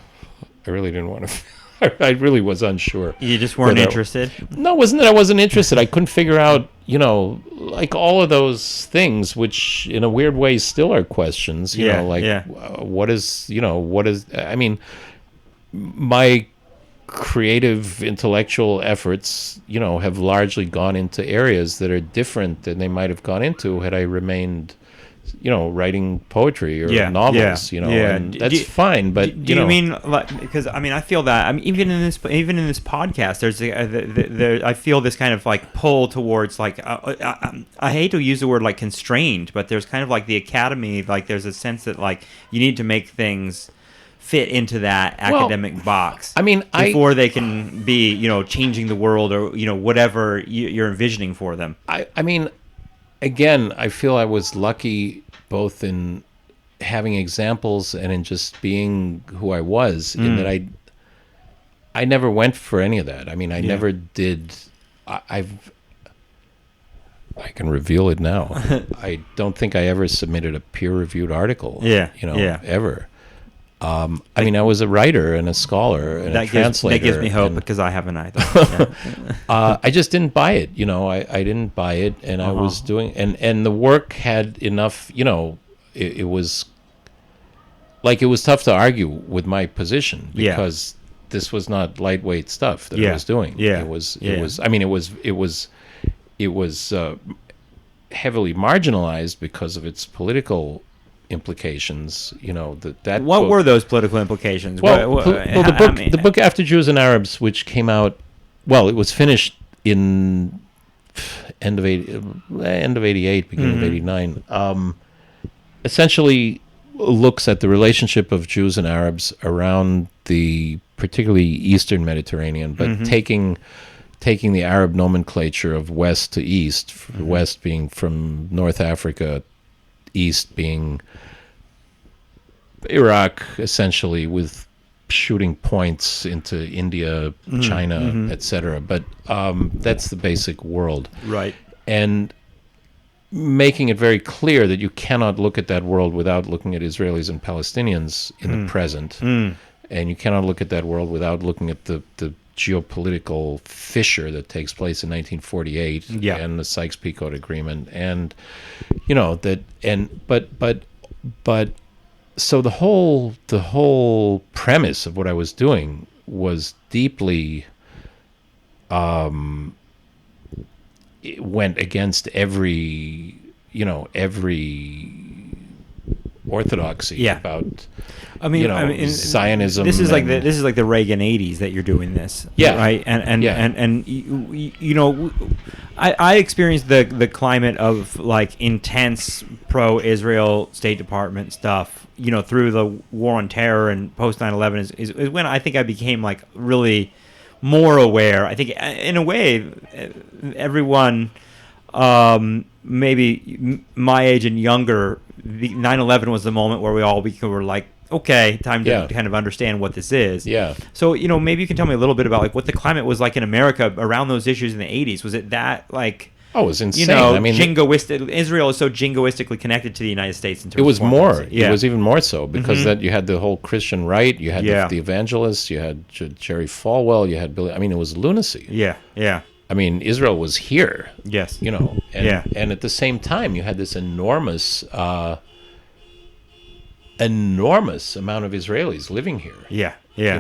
Speaker 2: I really was unsure.
Speaker 1: You just weren't interested?
Speaker 2: No, it wasn't that I wasn't interested. I couldn't figure out, all of those things, which in a weird way still are questions, what is, I mean, my creative intellectual efforts, have largely gone into areas that are different than they might have gone into had I remained, writing poetry or novels, and that's fine. But
Speaker 1: do you mean, because I feel that even in this podcast, there's I feel this kind of pull towards I hate to use the word constrained, but there's kind of the academy, there's a sense that you need to make things fit into that academic box. I mean, before they can be, changing the world or whatever you're envisioning for them.
Speaker 2: I mean, again, I feel I was lucky both in having examples and in just being who I was, in that I never went for any of that. I mean, I never did. I can reveal it now. I don't think I ever submitted a peer-reviewed article. Ever. I mean, I was a writer and a scholar and a translator.
Speaker 1: That gives me hope, because I haven't either.
Speaker 2: I just didn't buy it. I didn't buy it, and I was doing, and the work had enough. It was tough to argue with my position, because this was not lightweight stuff that I was doing. It was. I mean, it it was heavily marginalized because of its political implications. That
Speaker 1: What
Speaker 2: book,
Speaker 1: were those political implications?
Speaker 2: The book After Jews and Arabs, which came out, it was finished in end of 88, beginning of 89, essentially looks at the relationship of Jews and Arabs around the particularly Eastern Mediterranean, but taking the Arab nomenclature of west to east, west being from North Africa, east being Iraq, essentially, with shooting points into India, China, etc. But that's the basic world.
Speaker 1: Right.
Speaker 2: And making it very clear that you cannot look at that world without looking at Israelis and Palestinians in the present. And you cannot look at that world without looking at the geopolitical fissure that takes place in 1948 and the Sykes-Picot Agreement. And, but so the whole premise of what I was doing was deeply it went against every orthodoxy about Zionism.
Speaker 1: This is like the Reagan 80s that you're doing this, right? And I experienced the climate of like intense pro-Israel State Department stuff, through the war on terror and post 9/11 is when I think I became like really more aware. I think in a way everyone maybe my age and younger, 9/11 was the moment where we all were like, okay, time to kind of understand what this is.
Speaker 2: Yeah.
Speaker 1: So, maybe you can tell me a little bit about like what the climate was like in America around those issues in the 80s. Was it that like...
Speaker 2: Oh, it was insane. I mean,
Speaker 1: Israel is so jingoistically connected to the United States in terms
Speaker 2: it was
Speaker 1: of
Speaker 2: more.
Speaker 1: policy. Yeah.
Speaker 2: It was even more so because that you had the whole Christian right, you had the evangelists, you had Jerry Falwell, you had Billy. I mean, it was lunacy.
Speaker 1: Yeah, yeah.
Speaker 2: I mean, Israel was here.
Speaker 1: Yes.
Speaker 2: And at the same time, you had this enormous amount of Israelis living here.
Speaker 1: Yeah, yeah.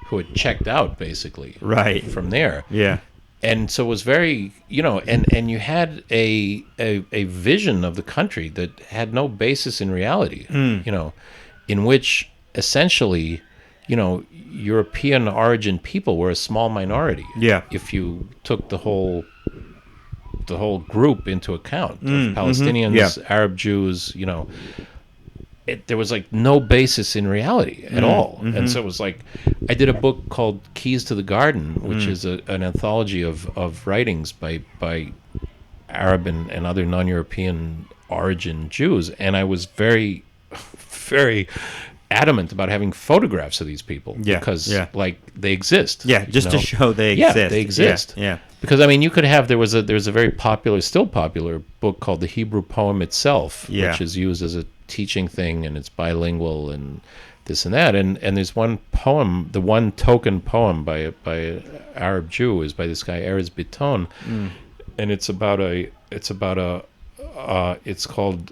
Speaker 2: Who had checked out basically.
Speaker 1: Right.
Speaker 2: From there.
Speaker 1: Yeah.
Speaker 2: And so it was very, and you had a vision of the country that had no basis in reality, in which essentially, European origin people were a small minority.
Speaker 1: Yeah.
Speaker 2: If you took the whole group into account, of Palestinians, Arab Jews, there was like no basis in reality at all. And so it was like, I did a book called Keys to the Garden, which is an anthology of writings by Arab and other non-European origin Jews. And I was very, very adamant about having photographs of these people because like they exist.
Speaker 1: Yeah, just to show they exist.
Speaker 2: Yeah, they exist.
Speaker 1: Yeah.
Speaker 2: Because I mean, you could have there was a very popular, still popular book called The Hebrew Poem Itself, which is used as a teaching thing, and it's bilingual and this and that. And there's one poem, the one token poem by an Arab Jew is by this guy Erez Biton, and it's called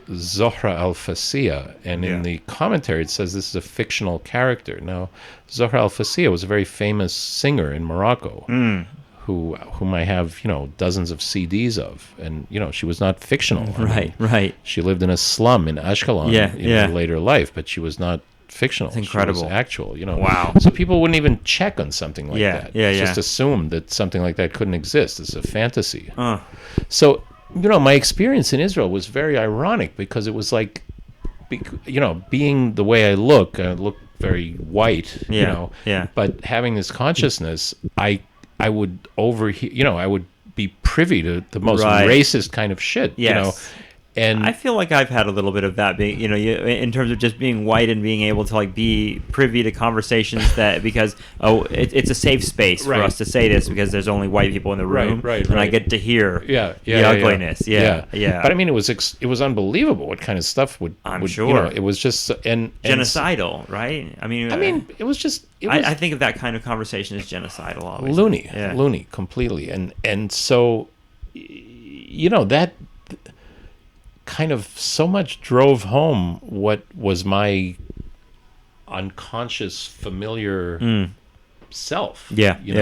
Speaker 2: Zohra al-Fasiyah, and in the commentary it says this is a fictional character. Now, Zohra al-Fasiyah was a very famous singer in Morocco, whom I have, dozens of CDs of, and she was not fictional.
Speaker 1: Right.
Speaker 2: She lived in a slum in Ashkelon in her later life, but she was not fictional.
Speaker 1: It's incredible.
Speaker 2: She was actual.
Speaker 1: Wow.
Speaker 2: So people wouldn't even check on something like that. Just assume that something like that couldn't exist. It's a fantasy. So. My experience in Israel was very ironic because it was like, being the way I look very white, but having this consciousness, I would overhear, I would be privy to the most racist kind of shit, And
Speaker 1: I feel like I've had a little bit of that, being, in terms of just being white and being able to like be privy to conversations that because it's a safe space for us to say this because there's only white people in the room, and I get to hear the ugliness. Yeah.
Speaker 2: But I mean, it was unbelievable what kind of stuff would
Speaker 1: sure
Speaker 2: it was just and
Speaker 1: genocidal, right? I mean, it was just. I think of that kind of conversation as genocidal, always.
Speaker 2: Loony, completely, and so that. Kind of so much drove home what was my unconscious familiar self, and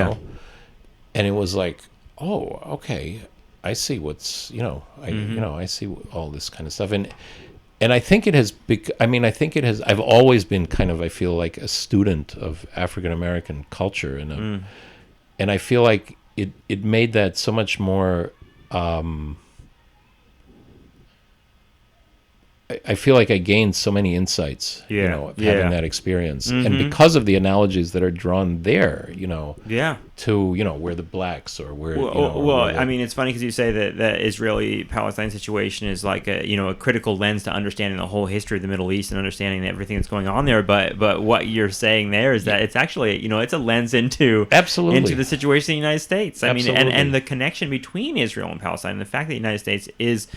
Speaker 2: it was like, oh, okay, I see what's, I see all this kind of stuff. And I think it has, I've always been kind of, I feel like a student of African American culture. And I feel like it made that so much more, I feel like I gained so many insights, of having that experience. And because of the analogies that are drawn there, to, where the blacks or where,
Speaker 1: I mean, it's funny because you say that the Israeli-Palestine situation is like a critical lens to understanding the whole history of the Middle East and understanding everything that's going on there. But what you're saying there is that it's actually, it's a lens into the situation in the United States. I mean, and the connection between Israel and Palestine, and the fact that the United States is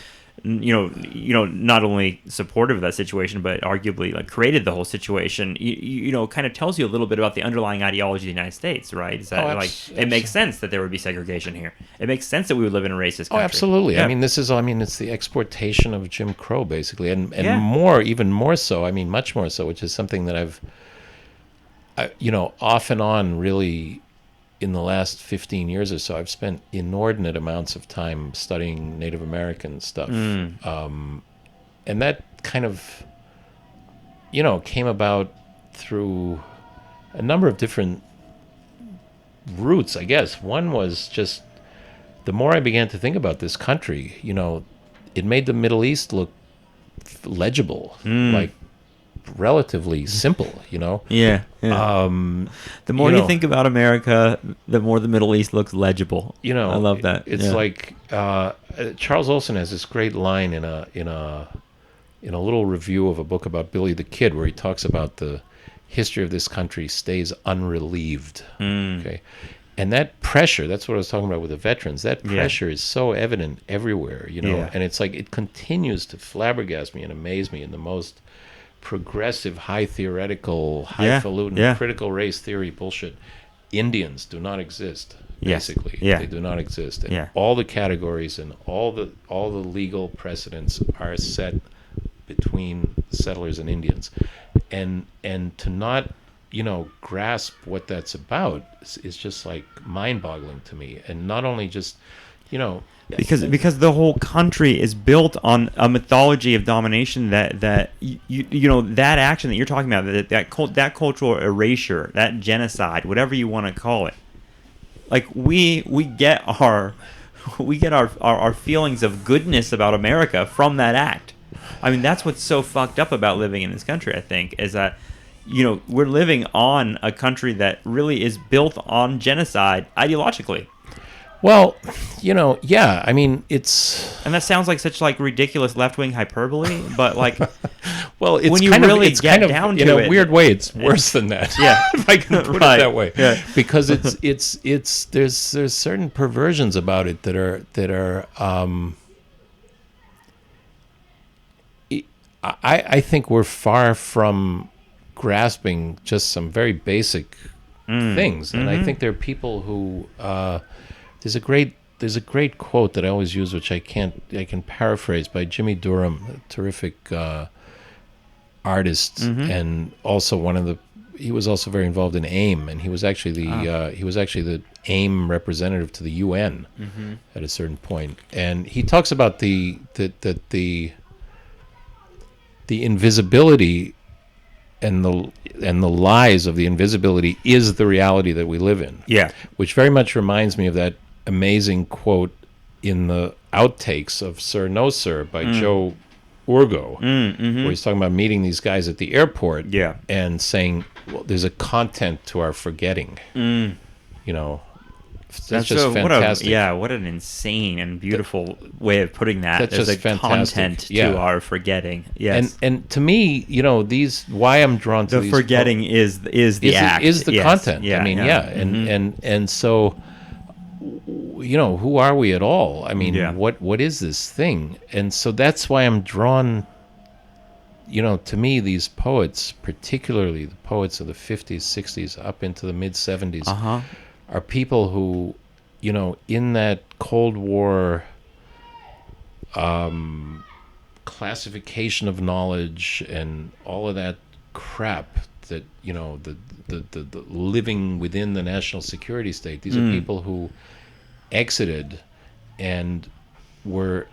Speaker 1: not only supportive of that situation, but arguably like created the whole situation. Kind of tells you a little bit about the underlying ideology of the United States, right? Is that it makes sense that there would be segregation here. It makes sense that we would live in a racist country.
Speaker 2: Oh, absolutely. Yeah. I mean, it's the exportation of Jim Crow, basically, and more, even more so. I mean, much more so, which is something that I've off and on really. In the last 15 years or so, I've spent inordinate amounts of time studying Native American stuff. And that kind of, came about through a number of different routes, I guess. One was just, the more I began to think about this country, it made the Middle East look legible, like relatively simple,
Speaker 1: Yeah. The more you think about America, the more the Middle East looks legible. I love that.
Speaker 2: It's like Charles Olson has this great line in a little review of a book about Billy the Kid, where he talks about the history of this country stays unrelieved. Okay. And that pressure, that's what I was talking about with the veterans, that pressure is so evident everywhere, and it's like it continues to flabbergast me and amaze me in the most progressive, high theoretical, highfalutin, critical race theory bullshit. Indians do not exist, basically. They do not exist. And all the categories and all the legal precedents are set between settlers and Indians. And to not, grasp what that's about is just like mind-boggling to me. And not only just,
Speaker 1: because the whole country is built on a mythology of domination that that action that you're talking about, that cultural erasure, that genocide, whatever you want to call it, like we get our feelings of goodness about America from that act. I mean, that's what's so fucked up about living in this country, I think, is that we're living on a country that really is built on genocide ideologically.
Speaker 2: Well, I mean, it's...
Speaker 1: And that sounds like such like ridiculous left-wing hyperbole, but like...
Speaker 2: Well, it's
Speaker 1: when you
Speaker 2: kind
Speaker 1: really
Speaker 2: of, it's
Speaker 1: get
Speaker 2: kind of,
Speaker 1: down
Speaker 2: in
Speaker 1: to
Speaker 2: a weird way, it's worse than that.
Speaker 1: Yeah.
Speaker 2: If I can put
Speaker 1: Right.
Speaker 2: it that way.
Speaker 1: Yeah.
Speaker 2: Because it's there's certain perversions about it that are I think we're far from grasping just some very basic things. And I think there are people who there's a great quote that I always use, which I can paraphrase, by Jimmy Durham, a terrific artist, and also he was also very involved in AIM, and he was actually the AIM representative to the UN at a certain point. And he talks about the invisibility and the lies of the invisibility is the reality that we live in.
Speaker 1: Yeah.
Speaker 2: Which very much reminds me of that amazing quote in the outtakes of Sir No Sir by Joe Urgo, where he's talking about meeting these guys at the airport and saying, well, there's a content to our forgetting. That's just fantastic.
Speaker 1: What an insane and beautiful way of putting that.
Speaker 2: That's
Speaker 1: There's
Speaker 2: just
Speaker 1: a
Speaker 2: fantastic.
Speaker 1: content to our forgetting. Yes.
Speaker 2: And to me, why I'm drawn to
Speaker 1: the
Speaker 2: these
Speaker 1: forgetting is the act.
Speaker 2: Is the content.
Speaker 1: Yeah,
Speaker 2: I mean, and so, who are we at all? I mean, what is this thing? And so that's why I'm drawn. To me, these poets, particularly the poets of the 50s, 60s, up into the mid 70s, are people who, in that Cold War classification of knowledge and all of that crap that, the living within the national security state, these are people who exited and were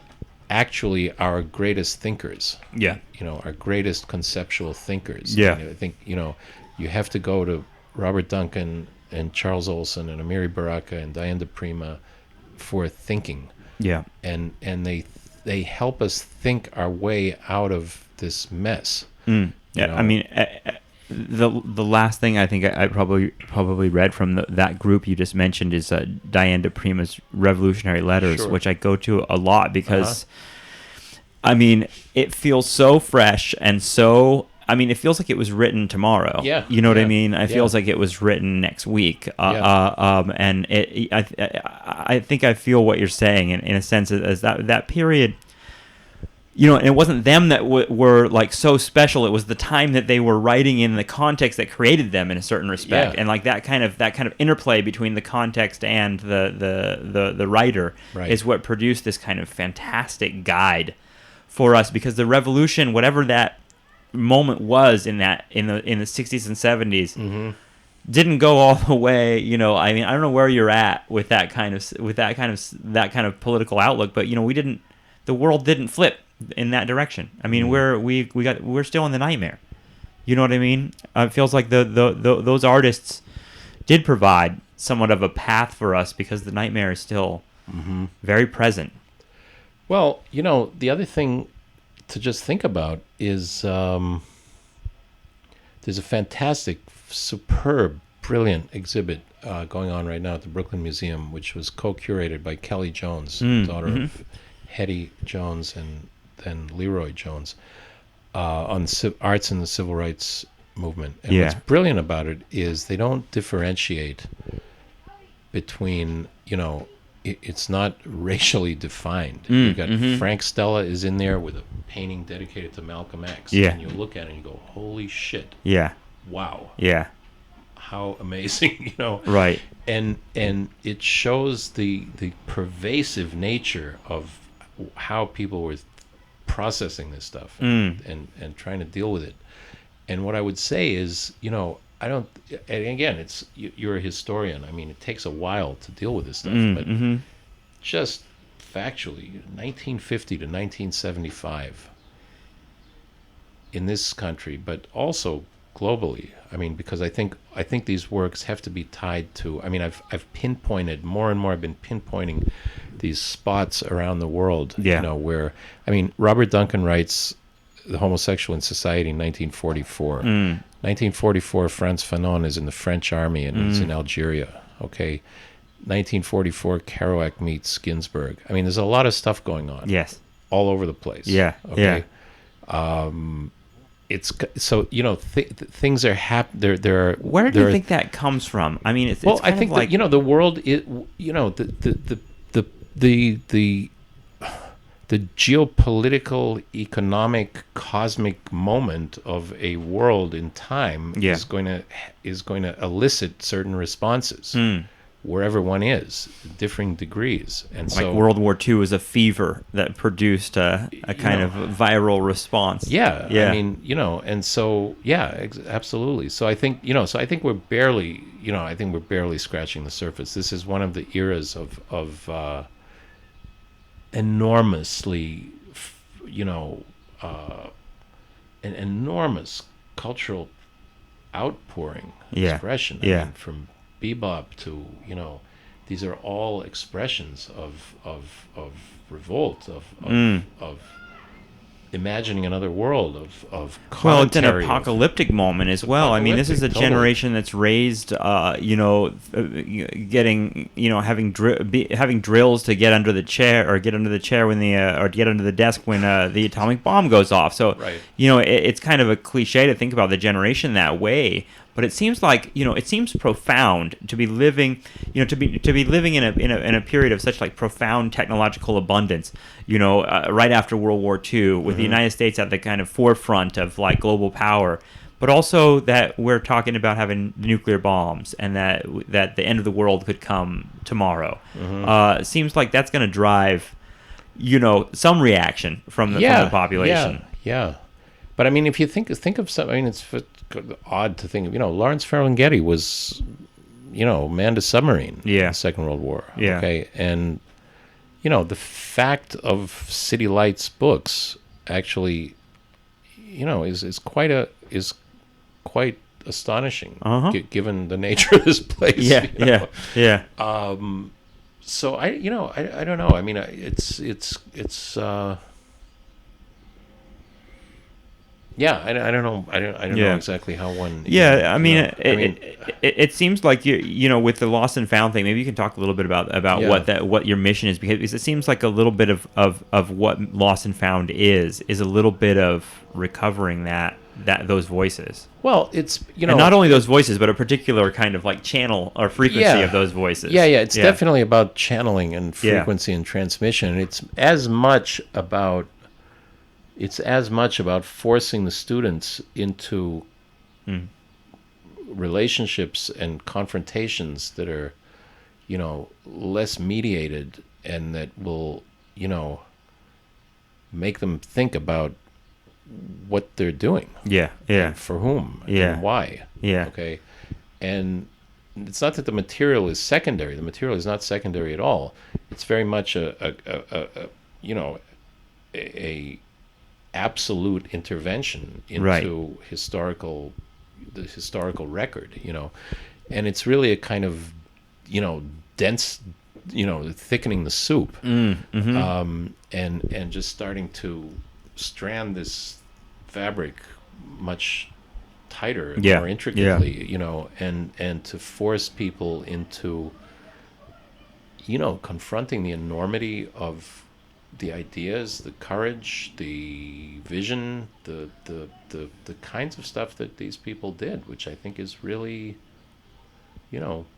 Speaker 2: actually our greatest thinkers.
Speaker 1: Yeah.
Speaker 2: Our greatest conceptual thinkers.
Speaker 1: Yeah.
Speaker 2: I think, you have to go to Robert Duncan and Charles Olson and Amiri Baraka and Diane de Prima for thinking.
Speaker 1: Yeah.
Speaker 2: And they help us think our way out of this mess.
Speaker 1: Yeah. I mean, the last thing I think I probably read from that group you just mentioned is Diane de Prima's Revolutionary Letters, which I go to a lot because, I mean, it feels so fresh and so. I mean, it feels like it was written tomorrow.
Speaker 2: Yeah,
Speaker 1: you know what I mean. It feels like it was written next week. And I think I feel what you're saying in a sense as that period. And it wasn't them that were like so special. It was the time that they were writing in, the context that created them in a certain respect, and like that kind of interplay between the context and the writer is what produced this kind of fantastic guide for us. Because the revolution, whatever that moment was in the 60s and 70s, didn't go all the way. I mean, I don't know where you're at with that kind of political outlook, but the world didn't flip in that direction. I mean, we're still in the nightmare. You know what I mean? It feels like those artists did provide somewhat of a path for us because the nightmare is still very present.
Speaker 2: Well, the other thing to just think about is there's a fantastic, superb, brilliant exhibit going on right now at the Brooklyn Museum, which was co-curated by Kelly Jones, daughter of Hetty Jones and then Leroy Jones, on arts and the civil rights movement. And what's brilliant about it is they don't differentiate between, it's not racially defined. You got Frank Stella is in there with a painting dedicated to Malcolm X.
Speaker 1: Yeah.
Speaker 2: And you look at it and you go, holy shit.
Speaker 1: Yeah.
Speaker 2: Wow.
Speaker 1: Yeah.
Speaker 2: How amazing,
Speaker 1: Right.
Speaker 2: And it shows the pervasive nature of how people were processing this stuff and trying to deal with it. And what I would say is, I don't, and again, you're a historian. I mean, it takes a while to deal with this stuff, but just factually, 1950 to 1975 in this country, but also globally. I mean, because I think these works have to be tied to. I mean, I've pinpointed more and more. I've been pinpointing these spots around the world. Where Robert Duncan writes The Homosexual in Society in 1944. 1944, Frantz Fanon is in the French army and he's in Algeria. Okay, 1944, Kerouac meets Ginsberg. I mean, there's a lot of stuff going on.
Speaker 1: Yes,
Speaker 2: all over the place.
Speaker 1: Yeah.
Speaker 2: Okay. It's so things are happening. There are.
Speaker 1: Where do you think that comes from? I mean, it's
Speaker 2: I think
Speaker 1: like
Speaker 2: that, the world is the geopolitical, economic, cosmic moment of a world in time is going to elicit certain responses wherever one is, differing degrees, and
Speaker 1: like
Speaker 2: so
Speaker 1: World War II is a fever that produced a kind of viral response.
Speaker 2: Yeah. I mean, and so absolutely. So I think we're barely scratching the surface. This is one of the eras of enormously, an enormous cultural outpouring, expression. I mean, from bebop to, these are all expressions of revolt, of imagining another world, of commentary.
Speaker 1: Well, it's an apocalyptic moment as well. I mean, this is a generation that's raised, getting, having drills to get under the chair when or get under the desk when the atomic bomb goes off. So, it's kind of a cliche to think about the generation that way. But it seems like it seems profound to be living, to be living in a period of such like profound technological abundance, right after World War II, with the United States at the kind of forefront of like global power, but also that we're talking about having nuclear bombs and that the end of the world could come tomorrow. Seems like that's going to drive, some reaction from the population.
Speaker 2: Yeah. But I mean, if you think of something, I mean, it's odd to think of, Lawrence Ferlinghetti was manned a submarine in
Speaker 1: Yeah.
Speaker 2: the Second World War.
Speaker 1: Yeah.
Speaker 2: Okay, and the fact of City Lights books actually, is quite astonishing,
Speaker 1: Uh-huh.
Speaker 2: given the nature of this place.
Speaker 1: Yeah.
Speaker 2: you know.
Speaker 1: Yeah. Yeah.
Speaker 2: So I don't know. I mean, it's yeah. I don't know. I don't know exactly how one.
Speaker 1: Yeah, I mean, it seems like with the lost and found thing. Maybe you can talk a little bit about what your mission is, because it seems like a little bit of what lost and found is a little bit of recovering those voices.
Speaker 2: Well, it's
Speaker 1: and not only those voices, but a particular kind of like channel or frequency of those voices.
Speaker 2: Yeah, it's definitely about channeling and frequency and transmission. It's as much about forcing the students into relationships and confrontations that are, less mediated, and that will, make them think about what they're doing.
Speaker 1: Yeah.
Speaker 2: And for whom.
Speaker 1: Yeah.
Speaker 2: And why.
Speaker 1: Yeah.
Speaker 2: Okay. And it's not that the material is secondary. The material is not secondary at all. It's very much a absolute intervention into the historical record, and it's really a kind of, dense, thickening the soup, and just starting to strand this fabric much tighter and more intricately, and to force people into, confronting the enormity of the ideas, the courage, the vision, the kinds of stuff that these people did, which I think is really,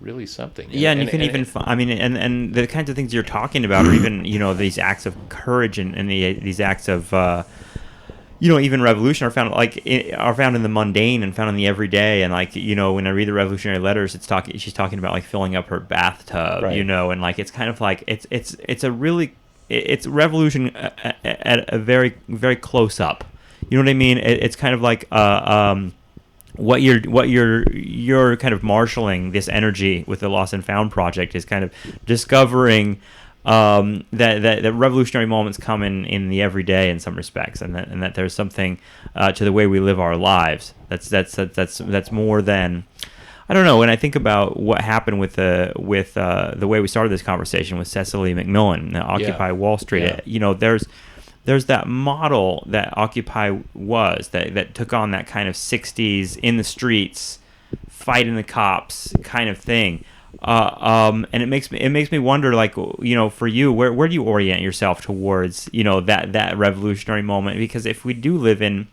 Speaker 2: really something.
Speaker 1: And you can even, and the kinds of things you're talking about, or even, these acts of courage and these acts of, even revolution are found in the mundane and found in the everyday. And when I read the Revolutionary Letters, she's talking about like filling up her bathtub, and like it's kind of like it's revolution at a very, very close up. You know what I mean? It's kind of like what you're kind of marshaling this energy with the Lost and Found project is kind of discovering that revolutionary moments come in the everyday in some respects, and that there's something to the way we live our lives that's more than. I don't know. When I think about what happened with the way we started this conversation with Cecily McMillan, Occupy Wall Street, there's that model that Occupy was that took on that kind of 60s in the streets, fighting the cops kind of thing, and it makes me wonder, like, for you, where do you orient yourself towards that revolutionary moment? Because if we do live in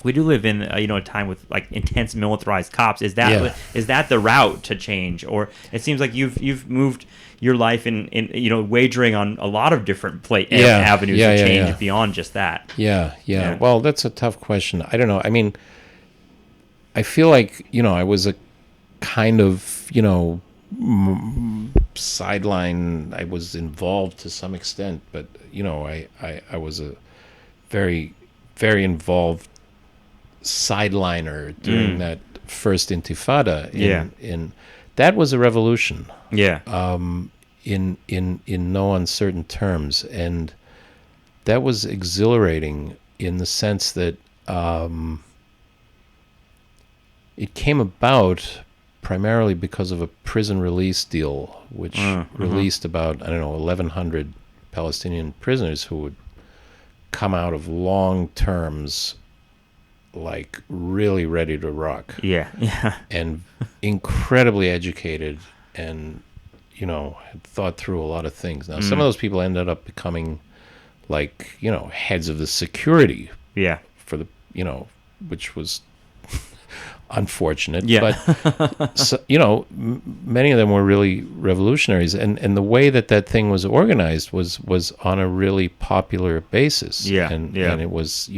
Speaker 1: a time with like intense militarized cops. Is that the route to change? Or it seems like you've moved your life in wagering on a lot of different avenues to change beyond just that.
Speaker 2: Yeah. Well, that's a tough question. I don't know. I mean, I feel like I was a kind of sideline. I was involved to some extent, but I was a very, very involved sideliner during that first Intifada. In that was a revolution. In no uncertain terms, and that was exhilarating in the sense that it came about primarily because of a prison release deal, which released about 1,100 Palestinian prisoners who would come out of long terms like really ready to rock. And incredibly educated, and had thought through a lot of things. Now some of those people ended up becoming like heads of the security for the which was unfortunate. But so, many of them were really revolutionaries, and the way that thing was organized was on a really popular basis. And it was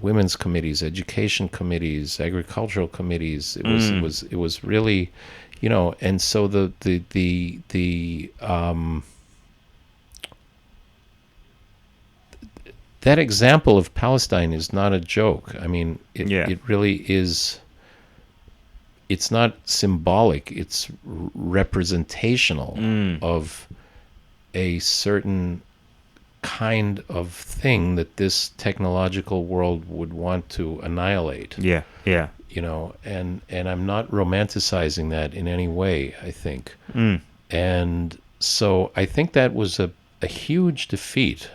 Speaker 2: women's committees, education committees, agricultural committees. It was really, and so the that example of Palestine is not a joke. I mean, it really is it's not symbolic, it's representational of a certain kind of thing that this technological world would want to annihilate.
Speaker 1: Yeah.
Speaker 2: And I'm not romanticizing that in any way, I think. And so I think that was a huge defeat.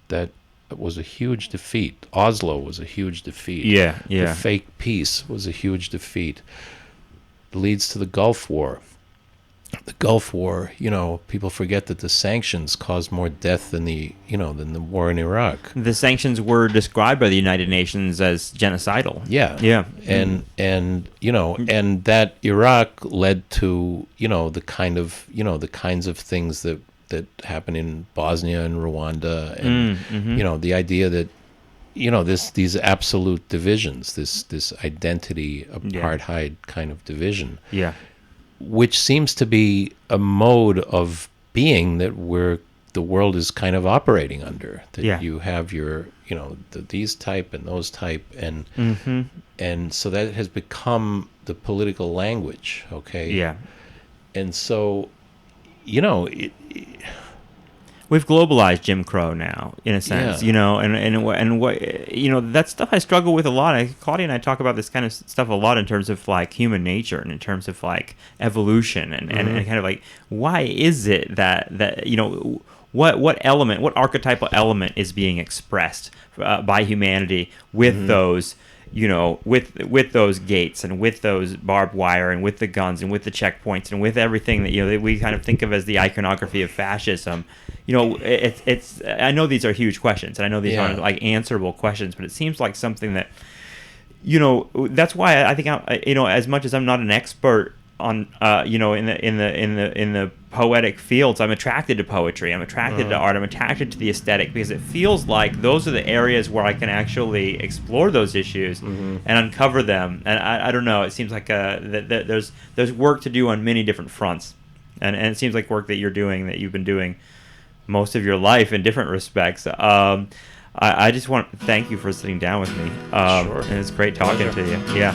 Speaker 2: That was a huge defeat. Oslo was a huge defeat.
Speaker 1: Yeah.
Speaker 2: The fake peace was a huge defeat. It leads to the Gulf War. The Gulf War, people forget that the sanctions caused more death than the war in Iraq.
Speaker 1: The sanctions were described by the United Nations as genocidal.
Speaker 2: Yeah. And and that Iraq led to, the kinds of things that happen in Bosnia and Rwanda, and the idea that these absolute divisions, this identity apartheid kind of division, which seems to be a mode of being that the world is kind of operating under. That you have your these type and those type, and so that has become the political language. Okay. And so
Speaker 1: we've globalized Jim Crow now, in a sense, and what that stuff I struggle with a lot. Claudia and I talk about this kind of stuff a lot in terms of like human nature and in terms of like evolution and kind of like, why is it that what element, what archetypal element is being expressed by humanity with those with those gates and with those barbed wire and with the guns and with the checkpoints and with everything that we kind of think of as the iconography of fascism. It's I know these are huge questions, and I know these aren't like answerable questions, but it seems like something that that's why I think as much as I'm not an expert on in the poetic fields, I'm attracted to poetry, I'm attracted to art, I'm attracted to the aesthetic, because it feels like those are the areas where I can actually explore those issues and uncover them. And I don't know, it seems like that there's work to do on many different fronts, and it seems like work that you've been doing most of your life in different respects. I just want to thank you for sitting down with me.
Speaker 2: Sure.
Speaker 1: And it's great talking to you. Yeah.